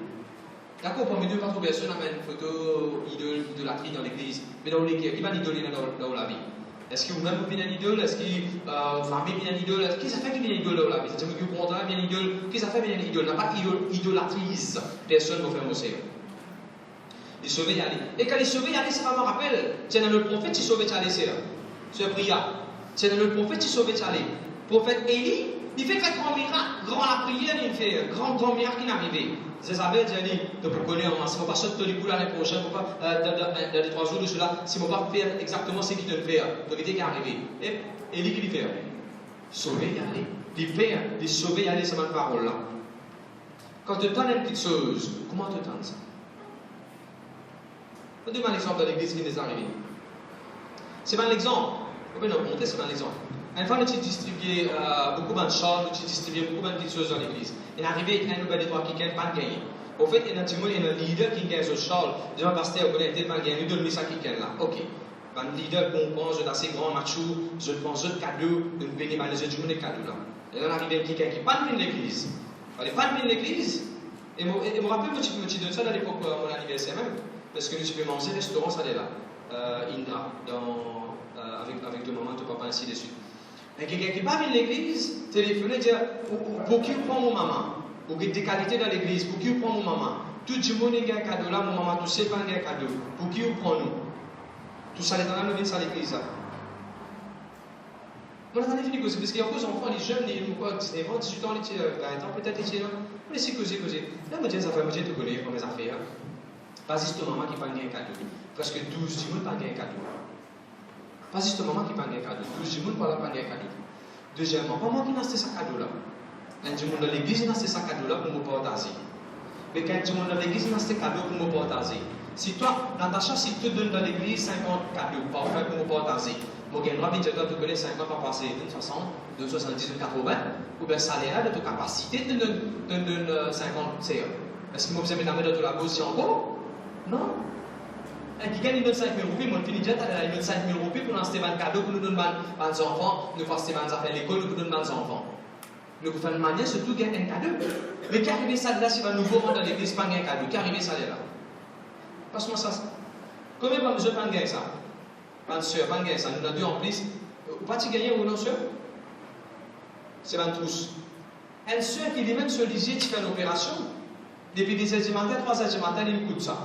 D'accord, parmi deux, pas trop personne amène une photo idolâtrie dans l'église. Mais dans l'église, qui va l'idoler dans la vie? Est-ce que vous-même vous venez un idole? Est-ce que votre famille vient un idole? Qui ça fait qui vient un idole dans la vie? C'est-à-dire que vous comprenez bien idole? Qui ça fait bien un idole? N'a pas idolâtrise. Personne ne vous fait mousser. Il sauve y aller. Et quand il sauve y aller, ça me rappelle. C'est dans le prophète qui sauve y aller, c'est là. C'est prière. C'est dans le prophète qui sauve y aller. Prophète Élie, il fait grand miracle, grand la prière, il fait grand miracle qui est arrivé. Zézabel dit, tu peux connaître, si on ne va pas sortir les coups l'année prochaine, dans les 3 jours de cela, si on ne va pas faire exactement ce qu'il doit faire, pour éviter qu'il arrive. Et Élie qui lui fait? Sauver y aller. Il fait, il sauver y aller, c'est ma parole là. Quand tu entends une petite chose, comment tu entends ça? Je vais donner un exemple de l'église qui nous est arrivé. C'est un exemple. Vous pouvez nous montrer, c'est un exemple. Une fois, nous avons distribué beaucoup de choses, nous avons distribué beaucoup de petites choses dans l'église. Il est arrivé avec un nouvel étoile qui n'a pas gagné. Au fait, il y a un leader qui gagne ce châle. Je vais passer au connecté, pas gagné, nous donnons ça qui gagne là. Ok. Un leader comprend, je suis assez grand, macho, je prends ce cadeau, je vais bénéficier du monde de cadeau là. Il est arrivé quelqu'un qui n'a pas venu l'église. Il n'est pas venu l'église. Et je me rappelle, je me suis donné ça à l'époque, à mon anniversaire même. Parce que nous avons mangé restaurant, ça est là. Indra, avec le maman, ton papa, ainsi de suite. Et quelqu'un qui n'est pas venu l'église, téléphone et dit, pour qui prend mon maman? Pour qu'il y ait des qualités dans l'église, pour qui prend mon maman? Tout le monde a un cadeau là, mon maman, tout seul pas un cadeau. Pour qui prend nous? Tout ça, les gens nous viennent à l'église. On a fini causer, parce qu'il y a encore des enfants, les jeunes, ils ont 19 ans, 18 ans, 20 ans, peut-être, ils sont là. On laisse causer. Là, je me dis, ça fait, je te connais pour mes affaires. Pas juste maman qui prend un cadeau. Presque 12 personnes prennent un cadeau. Pas juste maman qui prend un cadeau. 12 personnes prennent un cadeau. Deuxièmement, maman qui n'a pas ce cadeau là. Quand tu montes dans l'église, il n'a pas ce cadeau là pour me partager. Mais quand tu montes dans l'église, il n'a pas ce cadeau pour me partager. Si toi, Natacha, si tu donnes dans l'église 50 cadeaux, parfait pour me partager. Moi, je vais dire que tu connais 50 par passer de 60, de 70, de 80, ou bien salaire de ta capacité de donner 50 CA. Est-ce que moi, vous avez mis dans la gauche encore? Non. Et qui gagne une 5 000 roupies, moi, je finis déjà, tu as une 5 000 roupies pour lancer un cadeau, pour nous donner des enfants, nous faisons des affaires à l'école, nous donnons des enfants. Nous faisons une manière, surtout, gagner un cadeau. Mais qui arrive ça là, si va nouveau rentrer dans l'église, pas un cadeau, qui arrive ça là? Passe-moi ça. Combien de gens pas gagner ça? Pas de soeur, pas gagner ça. Nous avons deux en plus. Ou pas-tu gagner ou non, soeur? C'est 20 tous. Une soeur qui lui-même se lisait, tu fais l'opération. Depuis 10h du matin, 3h du matin, il écoute ça.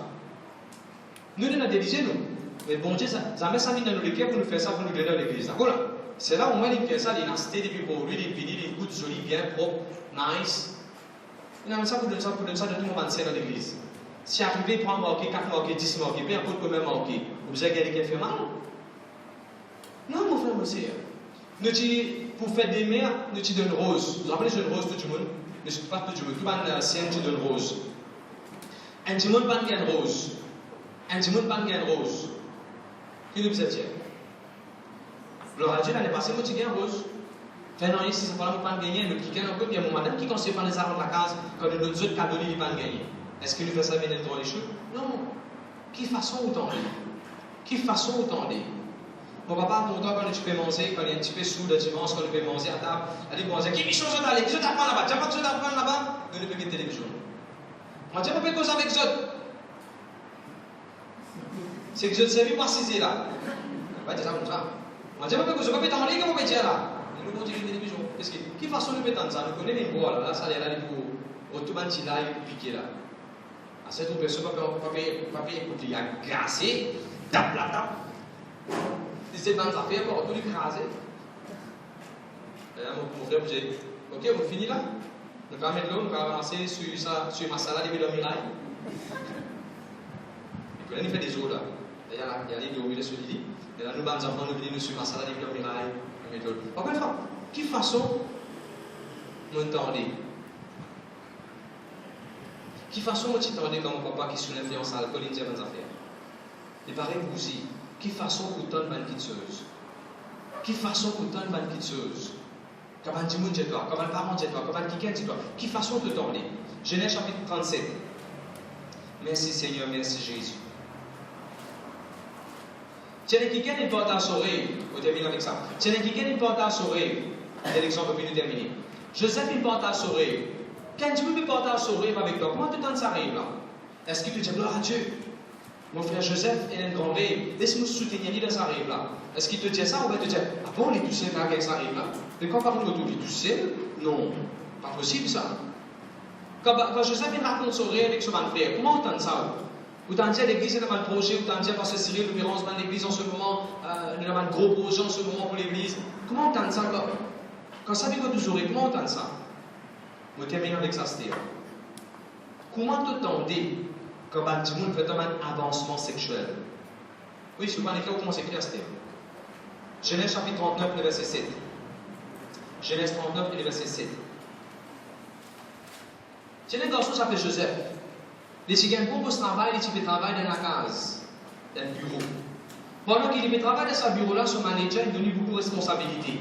Nous, nous avons délisé, nous. Mais bon Dieu, ça met ça dans nos équipes pour nous faire ça, pour nous aider dans l'église. D'accord là? C'est là où moi, il fait ça, il a cité depuis pour lui, il finit, il écoute joli, bien, propre, nice. Il a mis ça pour donner ça de tout le monde dans l'église. Si arrivé 3 marqués, 4 marqués, 10 marqués, peu importe combien marqués, vous avez gagné quelqu'un fait mal? Non, mon frère, monsieur. Nous disons, pour faire des mères, nous disons une rose. Vous rappelez une rose, tout le monde? Ne suis pas tout le monde. Tout le monde, c'est un de rose. Un du monde, pas de rose. Un du monde, pas de rose. Qui nous dit? Gloire à Dieu, l'année passée, moi, tu gagnes rose. Fait non, ici, c'est pas là pour pas gagner, nous qui gagnons encore, il y a mon madame qui conseille pas les armes de la case, quand nous autres cadeaux, il pas gagner. Est-ce que nous faisons ça venir dans les choses? Non. Qui façon autant dire? Qui façon autant dire? Mon papa, pour toi, quand tu peux manger, quand il y a un petit peu sous le dimanche, quand tu peux manger à table, elle dit, bon, qui chose d'aller, qui t'apprend là-bas, tu n'as pas de chose d'apprendre là-bas, nous ne pouvons pas télévision. Moi, tu ne peux pas causer avec eux. C'est que je ne sais pas si c'est là. Ouais, c'est ça comme ça. Moi, tu ne peux pas causer, je ne peux pas t'enlever, comment tu es là. Nous pouvons dire télévision. Parce que, qui façon nous mettons ça? Nous connaissons les bois là, ça est là, pour tout le monde là, il est piqué là. À cette personne, pas écouter, il a glacé, tap, tap, tap. C'est dans les affaires, pour tout l'écraser. Mon frère me dit, ok, on finit là. On va mettre là, on va avancer sur ma salade et le mirail. Et puis là, il fait des eaux là. Il y a les deux sur l'île. Et là, nous, les enfants, nous venons sur ma salade et le mirail. Encore une fois, qui façon nous entendez? Qui façon vous entendez comme mon papa qui est sous l'influence alcool et dit dans les affaires? Et pareil vous aussi. Qui façon vous donne une quitteuse? Qui façon vous donne une quitteuse? Comment dit mon dit toi? Comment parent dit toi? Comment quelqu'un dit toi? Qui façon te donner? Genèse chapitre 37. Merci Seigneur, merci Jésus. Tiens, quelqu'un n'est pas à sourire. On termine avec ça. Tiens, quelqu'un n'est pas à sourire. C'est l'exemple que nous terminer. Joseph n'est pas à sourire. Quand tu veux pas à sourire avec toi, comment tu t'en ça arrive là? Est-ce que tu dis gloire à Dieu? Mon frère Joseph est un grand rêve. Laisse-nous soutenir dans ça arrive là. Est-ce qu'il te dit ça ou va te dire, ah bon, il est tout seul quand ça arrive là? Mais quand parle-nous autour, il est tout seul? Non, pas possible ça. Quand Joseph raconte son rêve avec son frère, comment on entend ça? Ou t'en dis à l'église, il y a un projet, ou t'en dis à Pasteur Cyril, nous verrons dans l'église en ce moment, nous avons un gros projet en ce moment pour l'église. Comment on entend ça? Quand ça vient de nous oreilles, comment on entend ça? Je termine avec ça, c'est-à-dire. Comment t'entendez quand le monde fait un avancement sexuel? Oui, si vous parlez comment c'est écrit à c'est-à-dire. Genèse chapitre 39, le verset 7. Genèse 39 et le verset 7. C'est un garçon qui s'appelle Joseph. Il a un bon travail, il fait travail dans la case, dans le bureau. Pendant qu'il fait travail dans ce bureau-là, son manager est donné beaucoup de responsabilités.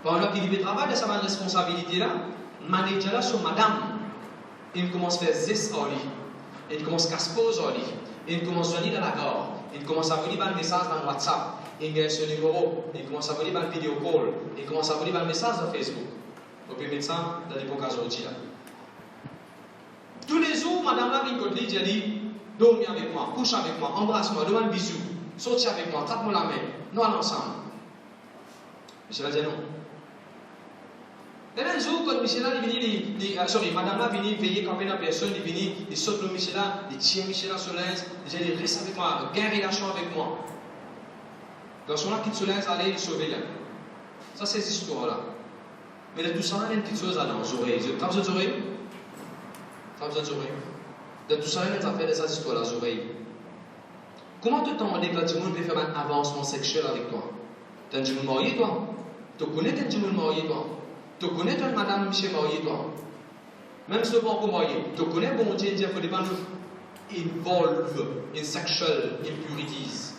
Pendant qu'il fait travail dans sa responsabilité-là, le manager-là, son madame, il commence à faire zest en lui. Il commence à casser en lui. Il commence à venir dans la gare. Il commence à venir un message dans WhatsApp. Il gagne ce numéro. Il commence à venir un vidéo call. Il commence à venir un message dans Facebook. On peut mettre ça dans l'époque aujourd'hui. Tous les jours, madame la Rigodli dit, dormez avec moi, couche avec moi, embrasse-moi, donne un bisou, sortis avec moi, tape-moi la main, nous allons ensemble. Michel a dit non. Et un jour, quand Michel a venu, madame a venu veiller quand même la personne, il vient, il saute le Michel, il tient Michel sur l'aise, il dit, reste avec moi, gagne relation avec moi. Dans son là, quitte sur l'aise, allez, il sauve là. Ça, c'est cette histoire-là. Mais de tout ça, il y a une petite chose dans les oreilles. Vous avez besoin d'oreilles? Pas besoin d'oreilles. De tout ça, il y a des affaires de cette histoire, les oreilles. Comment te t'entends quand tu veux faire un avancement sexuel avec toi? Tu as un monde marié, toi? Tu connais un monde marié, toi? Tu connais une madame Michel marié, toi? Même si tu n'es pas encore marié, tu connais bon Dieu, il ne faut pas nous involve in sexual impurities.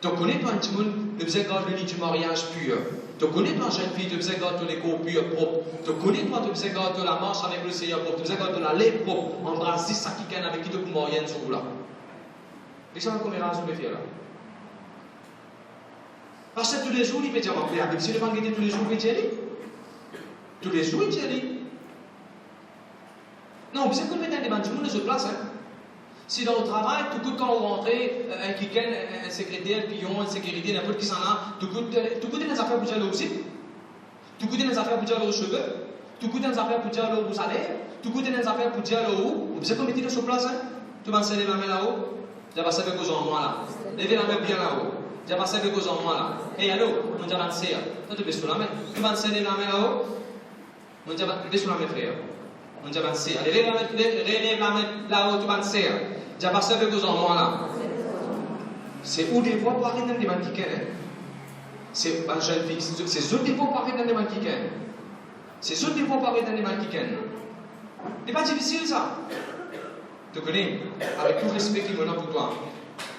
Tu connais pas un monde, tu faisais garder le lit du mariage pur. Tu connais pas jeune fille, tu faisais garder les corps purs propres. Tu connais pas, tu faisais garder la marche avec le Seigneur propre. Tu faisais garder la lèvre propre. Embrasser ça qui gagne avec qui tu peux marier sur là. Et ça, comment raison de faire là? Parce que tous les jours, il peut dire, mais avec si le vent tous les jours, il peut dire, tous les jours, il dit. Non, vous êtes complètement des bâtiments de ce place. Hein? Si dans le travail, tout coup quand on rentre, un kicken, un secrétaire, pion, une sécurité, n'importe qui s'en a, tout coup des affaires pour dire aussi. Tout coup des affaires pour dire aux cheveux. Tout coup des affaires pour dire au salaire. Tout coup des affaires pour dire où. Vous êtes complètement de ce place. Hein? Tu vas serrer la main là-haut. Tu vas passer avec aux enfants là. Levez la main bien là-haut. Tu vas passer avec aux enfants là. Hey, allô, on va avancer. Tu vas sur la main. Tu vas serrer la main là-haut. On va avancer sur la main, frère. On va avancer. Allez, relève la main là-haut, tu vas avancer. Tu vas passer avec aux enfants là. C'est où des fois pour arriver dans les mannequins. C'est pas jeune fille. C'est où des fois pour arriver dans les mannequins. C'est où des fois pour arriver dans les mannequins. C'est pas difficile ça. Tu connais, avec tout le respect qu'il me a pour toi.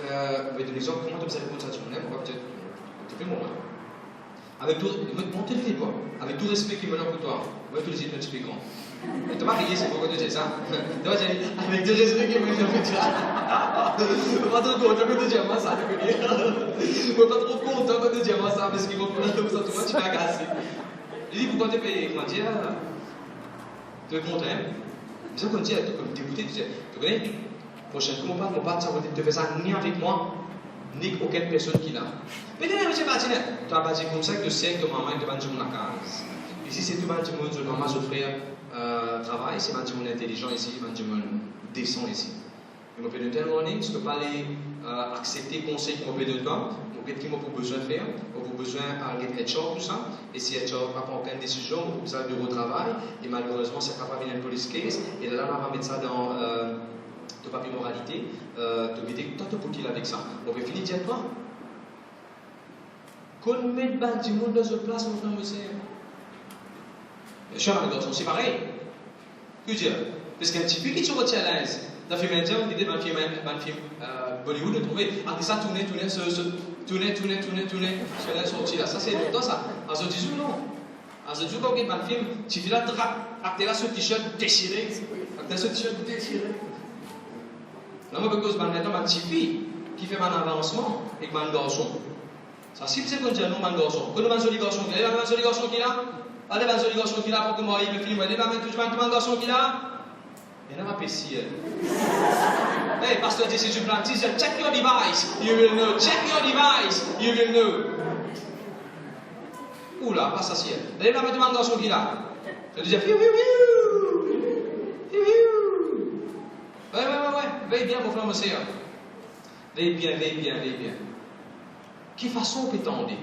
Je vais te dire comment tu observes ça, tu connais, on va peut-être. Tu fais moi. avec tout, montez le toi, avec tout respect qui me donne pour toi, on va te le dire un petit peu grand. Tu n'as pas rié, c'est pourquoi tu dis ça. Tu vas dire, avec tout respect qui me donne pour toi. Pas trop content quand tu dis moi ça, tu connais. Pas trop content quand tu dis moi ça, parce qu'ils vont prendre comme ça, tu vas casser. Il dit, pourquoi tu es payé? Comment dire? Tu es content? Mais ça, comme tu es dégoûté, tu connais? Prochaine fois, mon père, ça va te faire ça ni avec moi, ni avec aucune personne qui l'a. Mais tu as bâti comme ça que le siècle de maman et de Banjou la case. Ici, c'est tout Banjou, de maman, de frère, travail, c'est Banjou intelligent ici, Banjou décent ici. Je me fais de tellement ligne, je ne peux pas les accepter conseils qu'on me fait de temps, qui m'ont besoin de faire, on a besoin d'être short, tout ça, et si être short, pas prendre aucune décision, on a besoin de bureau de travail, et malheureusement, c'est pas venir une police case, et là, on va mettre ça dans le papier moralité, tu vas dire, toi, pour qui avec ça? On va finir, dire toi. Qu'on mette du monde dans une place, on va me dire. Je suis un garçon, c'est pareil. Que dire? Parce qu'un petit peu qui se retient à l'aise. Dans le film indien, on dit dans le film Bollywood, on trouvait, ça tournait, cela est sorti là. Ça, c'est longtemps ça. À ce disou, non. À ce disou, quand on regarde le film, tu fais là, tu as ce t-shirt déchiré. Tu as ce t-shirt déchiré. Là, moi, parce que maintenant, ma petite fille qui fait mon avancement avec mon garçon. Ça, si c'est comme ça, non, mon garçon. Quand on a un joli garçon qui est là, un joli garçon qui est là, allez, un joli garçon qui est là, pour que moi, il me filme, allez, tout le garçon qui est là. Il y en a pas ici. Hey, pasteur, this is your plan. Check your device. You will know. Check your device. You will know. Oula, pas ça, ciel. Allez, là, mettez-moi un garçon qui est là. Je disais, fiou. Ouais. Veille bien, mon frère, mon sœur. Veille bien. Quelle façon peut-on dire?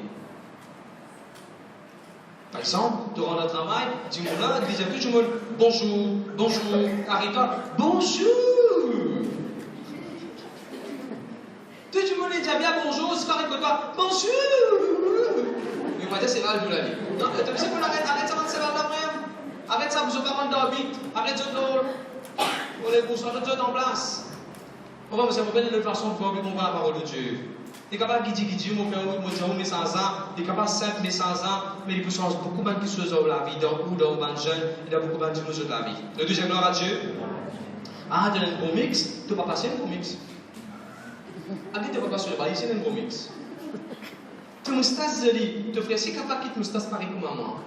Par exemple, tu rentres au travail, dis-moi là, déjà plus tout le monde, bonjour, arrête-toi, bonjour. Tout le monde est déjà bien, bonjour, c'est pareil que toi, bonjour. Mais moi, c'est là le la vie. Non, tu sais qu'on arrête ça, c'est là l'après. Arrête ça, vous êtes pas dans le bit, arrête ça, on est pour ça, en place. On va vous faire de façon pour qu'on voit la parole de Dieu. Tu es capable de dire, mon frère, mais sans ça, tu es capable de simple, mais sans ça, mais il peut changer beaucoup de choses dans la vie, dans le jeune, il y a beaucoup de choses dans la vie. Le deuxième, gloire à Dieu. Ah, tu as un bon mix, tu ne vas pas passer un bon mix. Ah, tu ne vas pas passer le bail, c'est un bon mix. Tu moustache joli, tu ferais si capable de moustache pareil pour maman.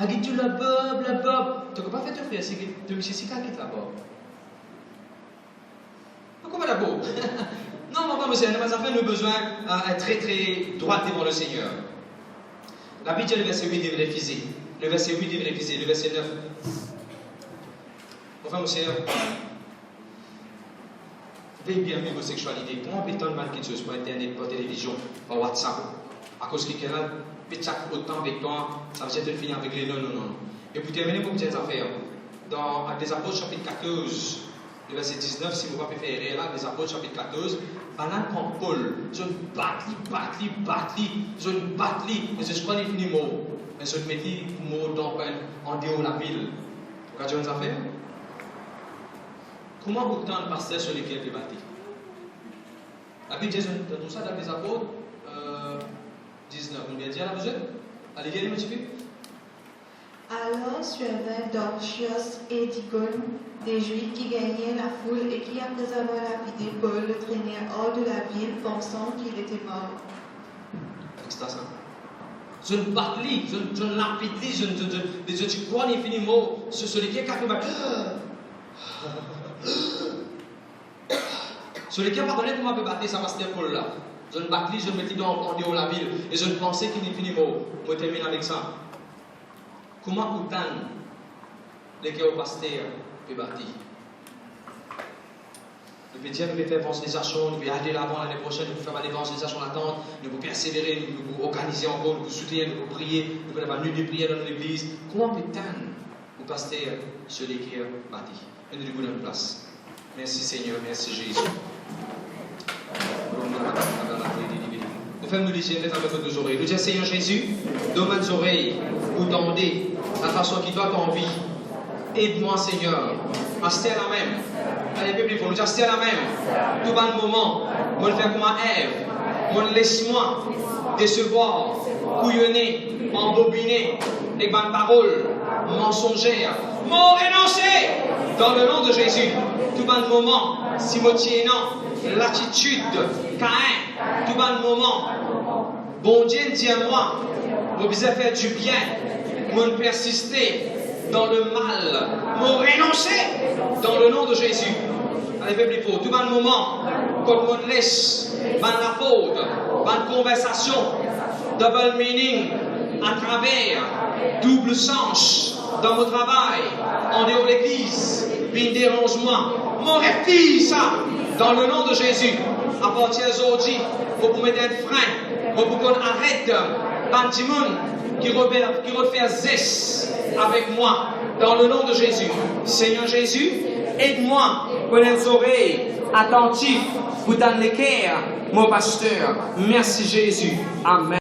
Ah, tu la bob, tu ne peux pas faire te faire, tu me dis si capable la bob. Pourquoi la bob? Non, monsieur, nous avons besoin d'être très droit devant le Seigneur. La Bible dit le verset 8 devrait refuser. Le verset 8 devrait refuser. Le verset 9. Enfin, monsieur, veillez bien vos sexualités. Comment peut-on marquer des choses par Internet, par télévision, par WhatsApp? À cause que quelqu'un peut chaque autant avec toi, ça veut dire finir avec les non. Et pour terminer vos petites affaires, dans des Apôtres chapitre 14, le verset 19, si vous ne pouvez pas faire là, les Apôtres chapitre 14, pendant quand Paul, je battis, je crois qu'il finit mot, mais je mets les mots en dehors de la ville. Vous avez une affaire? Comment autant de pasteurs sur lesquels tu bâtis? La Bible dit dans tout ça dans les Apôtres 19, on vient dire là, vous êtes? Allez, viens un petit peu.
Alors suivaient Dorcios et Ticone, des Juifs qui gagnaient la foule et qui, après avoir lapidé Paul, le traînaient hors de la ville, pensant qu'il était mort.
C'est ça. Je ne parle, je ne lapide, je crois infiniment. Celui qui est capable de celui qui n'a pas donné pour m'abattre, ça va se faire Paul là. Je ne parle, je me mets en dehors de la ville et je ne pensais qu'il est fini mort. Je termine avec ça. Comment autant les gars au pasteur peut bâtir? Nous pouvons dire, nous pouvons faire évangélisation, nous pouvons aller l'avant l'année prochaine, nous pouvons faire l'évangélisation l'attente, nous pouvons persévérer, nous pouvons organiser encore, nous pouvons soutenir, nous pouvons prier, nous pouvons avoir une nuit de prière dans l'église. Comment peut-on au pasteur celui qui est bâti? Et nous lui donnons une place. Merci Seigneur, merci Jésus. Nous faisons nous léger avec nos oreilles. Nous disons Seigneur Jésus, donne mes oreilles, vous tendez la façon qui doit en vie. Aide-moi Seigneur, à se la même. Allez, peuple, il faut nous dire se la même. Tout bon moment, moi le faire comme Ève, moi laisse-moi décevoir couillonné, embobiné, avec bonnes paroles, mensongères, m'ont renoncé dans le nom de Jésus. Tout bon moment, simotiénant, l'attitude, Caïn, tout bon moment, bon Dieu dit à moi, vous besoin faire du bien, vous persister dans le mal, m'ont renoncé dans le nom de Jésus. Allez, peuple, il faut tout bon moment, quand on laisse, bonne apôtre, bonne conversation, double meaning, à travers, double sens, dans mon travail, en dehors de l'église, puis dérange-moi. Mon refuse ça, dans le nom de Jésus. À partir d'aujourd'hui, vous mettre un frein, vous qu'on arrête, Bantimoun, qui refait zès avec moi, dans le nom de Jésus. Seigneur Jésus, aide-moi, pour les oreilles attentives, vous donner les cœurs, mon pasteur. Merci Jésus. Amen.